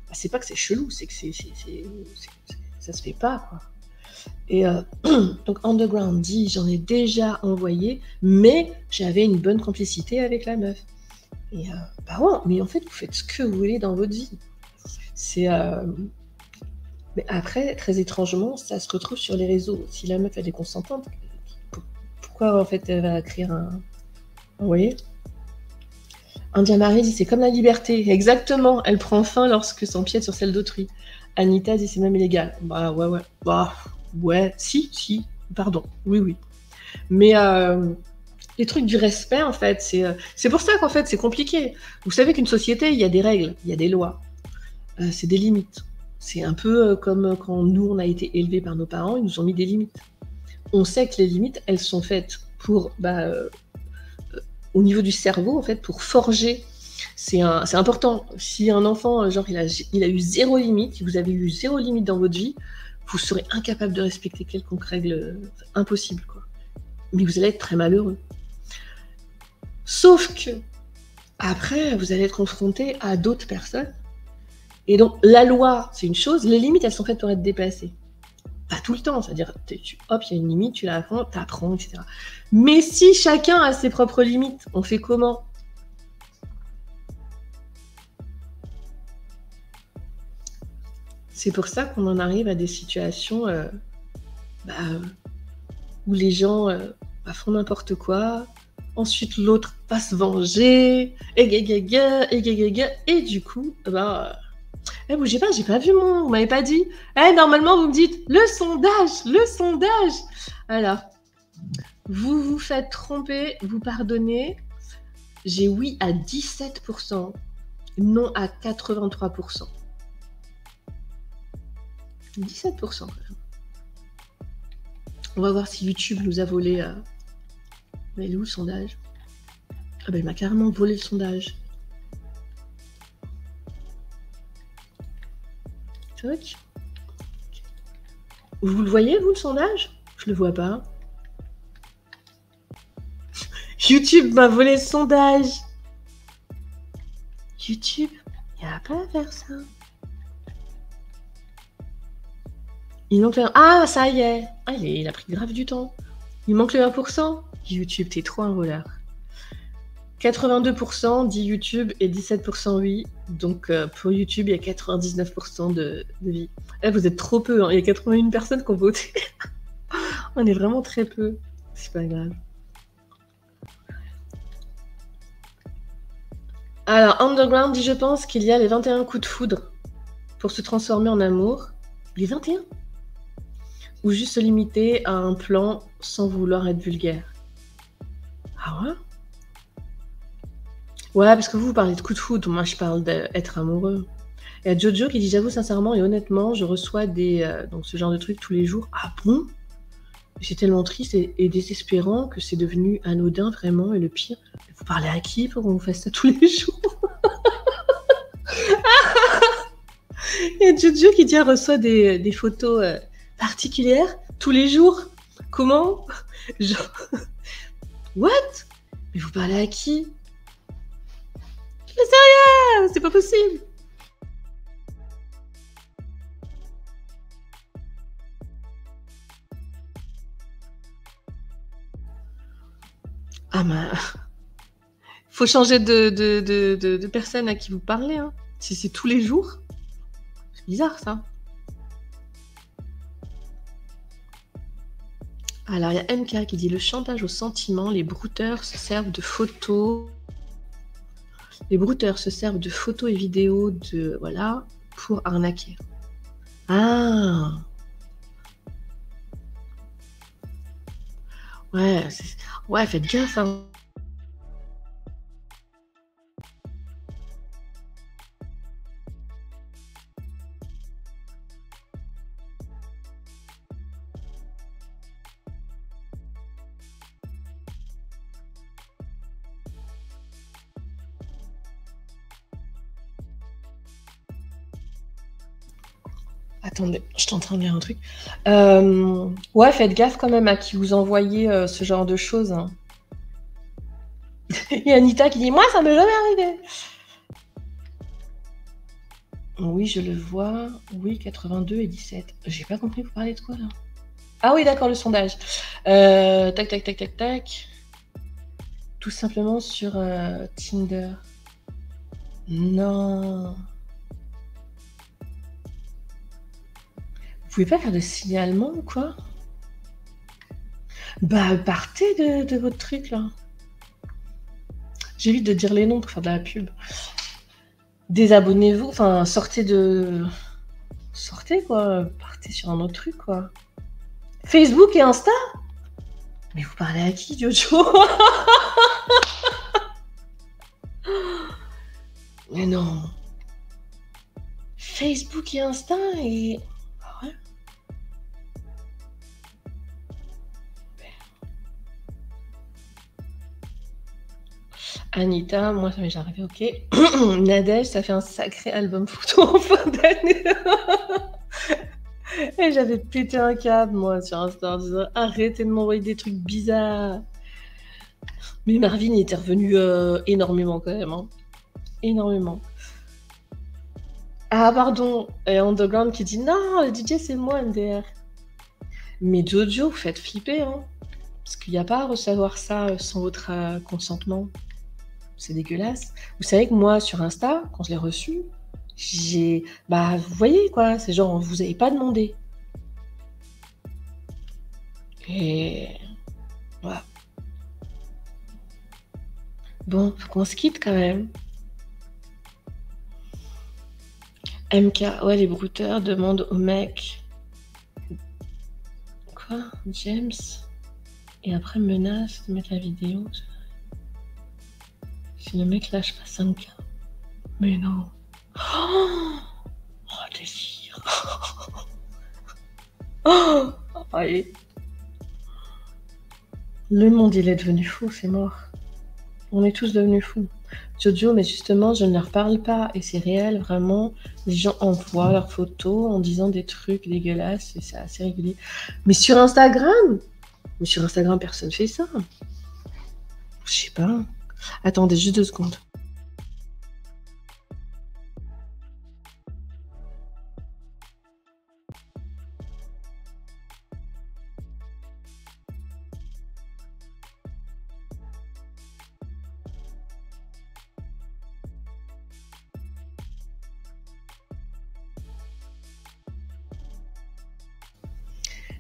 Bah, c'est pas que c'est chelou, c'est que ça se fait pas, quoi. Et donc Underground dit j'en ai déjà envoyé, mais j'avais une bonne complicité avec la meuf. Et bah ouais, mais en fait vous faites ce que vous voulez dans votre vie. C'est mais après, très étrangement, ça se retrouve sur les réseaux. Si la meuf elle est consentante, pourquoi en fait elle va créer un. Vous voyez? India Marie dit c'est comme la liberté. Exactement, elle prend fin lorsque s'empiète sur celle d'autrui. Anita dit c'est même illégal. Bah ouais. Bah ouais, si, pardon. Oui. Mais les trucs du respect, en fait, c'est pour ça qu'en fait c'est compliqué. Vous savez qu'une société, il y a des règles, il y a des lois. C'est des limites. C'est un peu comme quand nous, on a été élevés par nos parents, ils nous ont mis des limites. On sait que les limites, elles sont faites pour, au niveau du cerveau, en fait, pour forger. C'est important. Si un enfant, genre, il a eu zéro limite, si vous avez eu zéro limite dans votre vie, vous serez incapable de respecter quelconque règle, impossible, quoi. Mais vous allez être très malheureux. Sauf que, après, vous allez être confronté à d'autres personnes. Et donc, la loi, c'est une chose, les limites, elles sont faites pour être dépassées. Pas tout le temps, c'est-à-dire, hop, il y a une limite, tu la apprends, t'apprends, etc. Mais si chacun a ses propres limites, on fait comment? C'est pour ça qu'on en arrive à des situations où les gens font n'importe quoi, ensuite l'autre va se venger, et du coup, bougez pas, j'ai pas vu vous m'avez pas dit. Normalement, vous me dites le sondage. Alors, vous vous faites tromper, vous pardonnez. J'ai oui à 17%, non à 83%. 17%. On va voir si YouTube nous a volé. Mais il est où le sondage? Ah ben, il m'a carrément volé le sondage. Toc. Vous le voyez, vous, le sondage? Je le vois pas. YouTube m'a volé le sondage. YouTube, il n'y a pas à faire ça. Il manque le... Ah, ça y est. Ah, il a pris grave du temps. Il manque le 1%. YouTube, t'es trop un voleur. 82% dit YouTube et 17% oui. Donc pour YouTube, il y a 99% de vie. Vous êtes trop peu, hein. Il y a 81 personnes qui ont voté. On est vraiment très peu. C'est pas grave. Alors, Underground dit, je pense qu'il y a les 21 coups de foudre pour se transformer en amour. Les 21? Ou juste se limiter à un plan sans vouloir être vulgaire. Ah ouais? Ouais, parce que vous parlez de coup de foudre, moi je parle d'être amoureux. Il y a Jojo qui dit, j'avoue sincèrement et honnêtement, je reçois donc ce genre de trucs tous les jours. Ah bon? C'est tellement triste et désespérant que c'est devenu anodin vraiment, et le pire, vous parlez à qui pour qu'on vous fasse ça tous les jours? Il y a Jojo qui dit, elle reçoit des photos particulières tous les jours. Comment? Genre... What? Mais vous parlez à qui? Je sais rien, c'est pas possible. Ah bah... Faut changer de personne à qui vous parlez, hein. Si c'est tous les jours, c'est bizarre ça. Alors il y a MK qui dit, le chantage au sentiment, les brouteurs se servent de photos. Les brouteurs se servent de photos et vidéos pour arnaquer. Ah. Ouais, faites gaffe, hein. Attendez, je suis en train de lire un truc. Ouais, faites gaffe quand même à qui vous envoyez ce genre de choses. Hein. Il y a Anita qui dit « Moi, ça m'est jamais arrivé !» Oui, je le vois. Oui, 82 et 17. J'ai pas compris, vous parlez de quoi, là? Ah oui, d'accord, le sondage. Tac, tac, tac, tac, tac. Tout simplement sur Tinder. Non. Vous pouvez pas faire de signalement ou quoi? Bah, partez de votre truc, là. J'évite de dire les noms pour faire de la pub. Désabonnez-vous, enfin, sortez, quoi. Partez sur un autre truc, quoi. Facebook et Insta? Mais vous parlez à qui, Jojo? Mais non. Facebook et Insta et... Ah ouais. Anita, moi ça m'est déjà arrivé, ok. Nadège, ça fait un sacré album photo en fin d'année. Et j'avais pété un câble, moi, sur Insta, en disant arrêtez de m'envoyer des trucs bizarres. Mais Marvin était revenu énormément quand même. Hein. Énormément. Ah, pardon, et Underground qui dit non, le DJ c'est moi, MDR. Mais Jojo, vous faites flipper, hein. Parce qu'il n'y a pas à recevoir ça sans votre consentement. C'est dégueulasse. Vous savez que moi, sur Insta, quand je l'ai reçu, j'ai... Bah, vous voyez, quoi. C'est genre, vous n'avez pas demandé. Et... Voilà. Bon, faut qu'on se quitte, quand même. MK, ouais, les brouteurs demandent au mec... Quoi? James? Et après, menace de mettre la vidéo. Si le mec lâche pas 5K. Mais non. Oh, délire. Oh, allez. Le monde, il est devenu fou, c'est mort. On est tous devenus fous. Jojo, mais justement, je ne leur parle pas. Et c'est réel, vraiment. Les gens envoient leurs photos en disant des trucs dégueulasses. Et c'est assez régulier. Mais sur Instagram? Mais sur Instagram, personne fait ça. Je sais pas. Attendez, juste 2 secondes.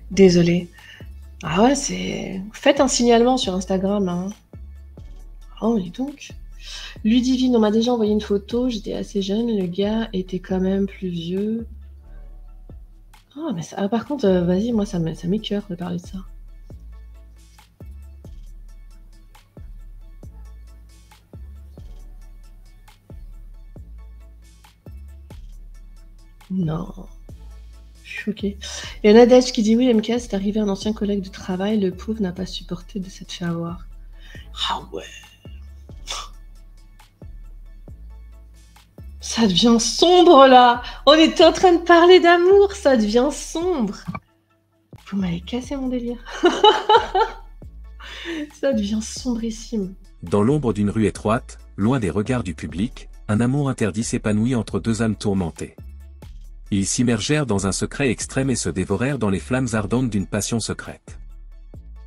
Désolée. Ah ouais, c'est... Faites un signalement sur Instagram, hein. Oh, dis donc. Ludivine, on m'a déjà envoyé une photo, j'étais assez jeune, le gars était quand même plus vieux. Ah, mais ça... par contre, vas-y, moi, ça m'écoeure de parler de ça. Non. Je suis choquée. Il y a Nadège qui dit oui, MK, c'est arrivé à un ancien collègue de travail, le pauvre n'a pas supporté de s'être fait avoir. Ah ouais. Ça devient sombre là. On était en train de parler d'amour, ça devient sombre. Vous m'avez cassé mon délire. Ça devient sombrissime. Dans l'ombre d'une rue étroite, loin des regards du public, un amour interdit s'épanouit entre 2 âmes tourmentées. Ils s'immergèrent dans un secret extrême et se dévorèrent dans les flammes ardentes d'une passion secrète.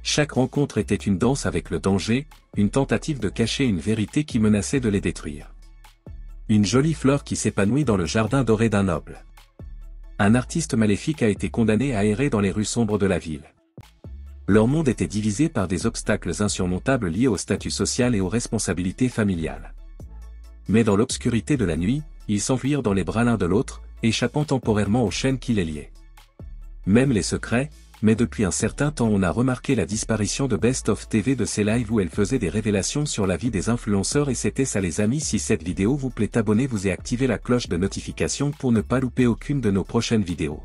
Chaque rencontre était une danse avec le danger, une tentative de cacher une vérité qui menaçait de les détruire. Une jolie fleur qui s'épanouit dans le jardin doré d'un noble. Un artiste maléfique a été condamné à errer dans les rues sombres de la ville. Leur monde était divisé par des obstacles insurmontables liés au statut social et aux responsabilités familiales. Mais dans l'obscurité de la nuit, ils s'enfuirent dans les bras l'un de l'autre, échappant temporairement aux chaînes qui les liaient. Même les secrets, mais depuis un certain temps on a remarqué la disparition de Best of TV de ses lives où elle faisait des révélations sur la vie des influenceurs et c'était ça les amis. Si cette vidéo vous plaît, abonnez-vous et activez la cloche de notification pour ne pas louper aucune de nos prochaines vidéos.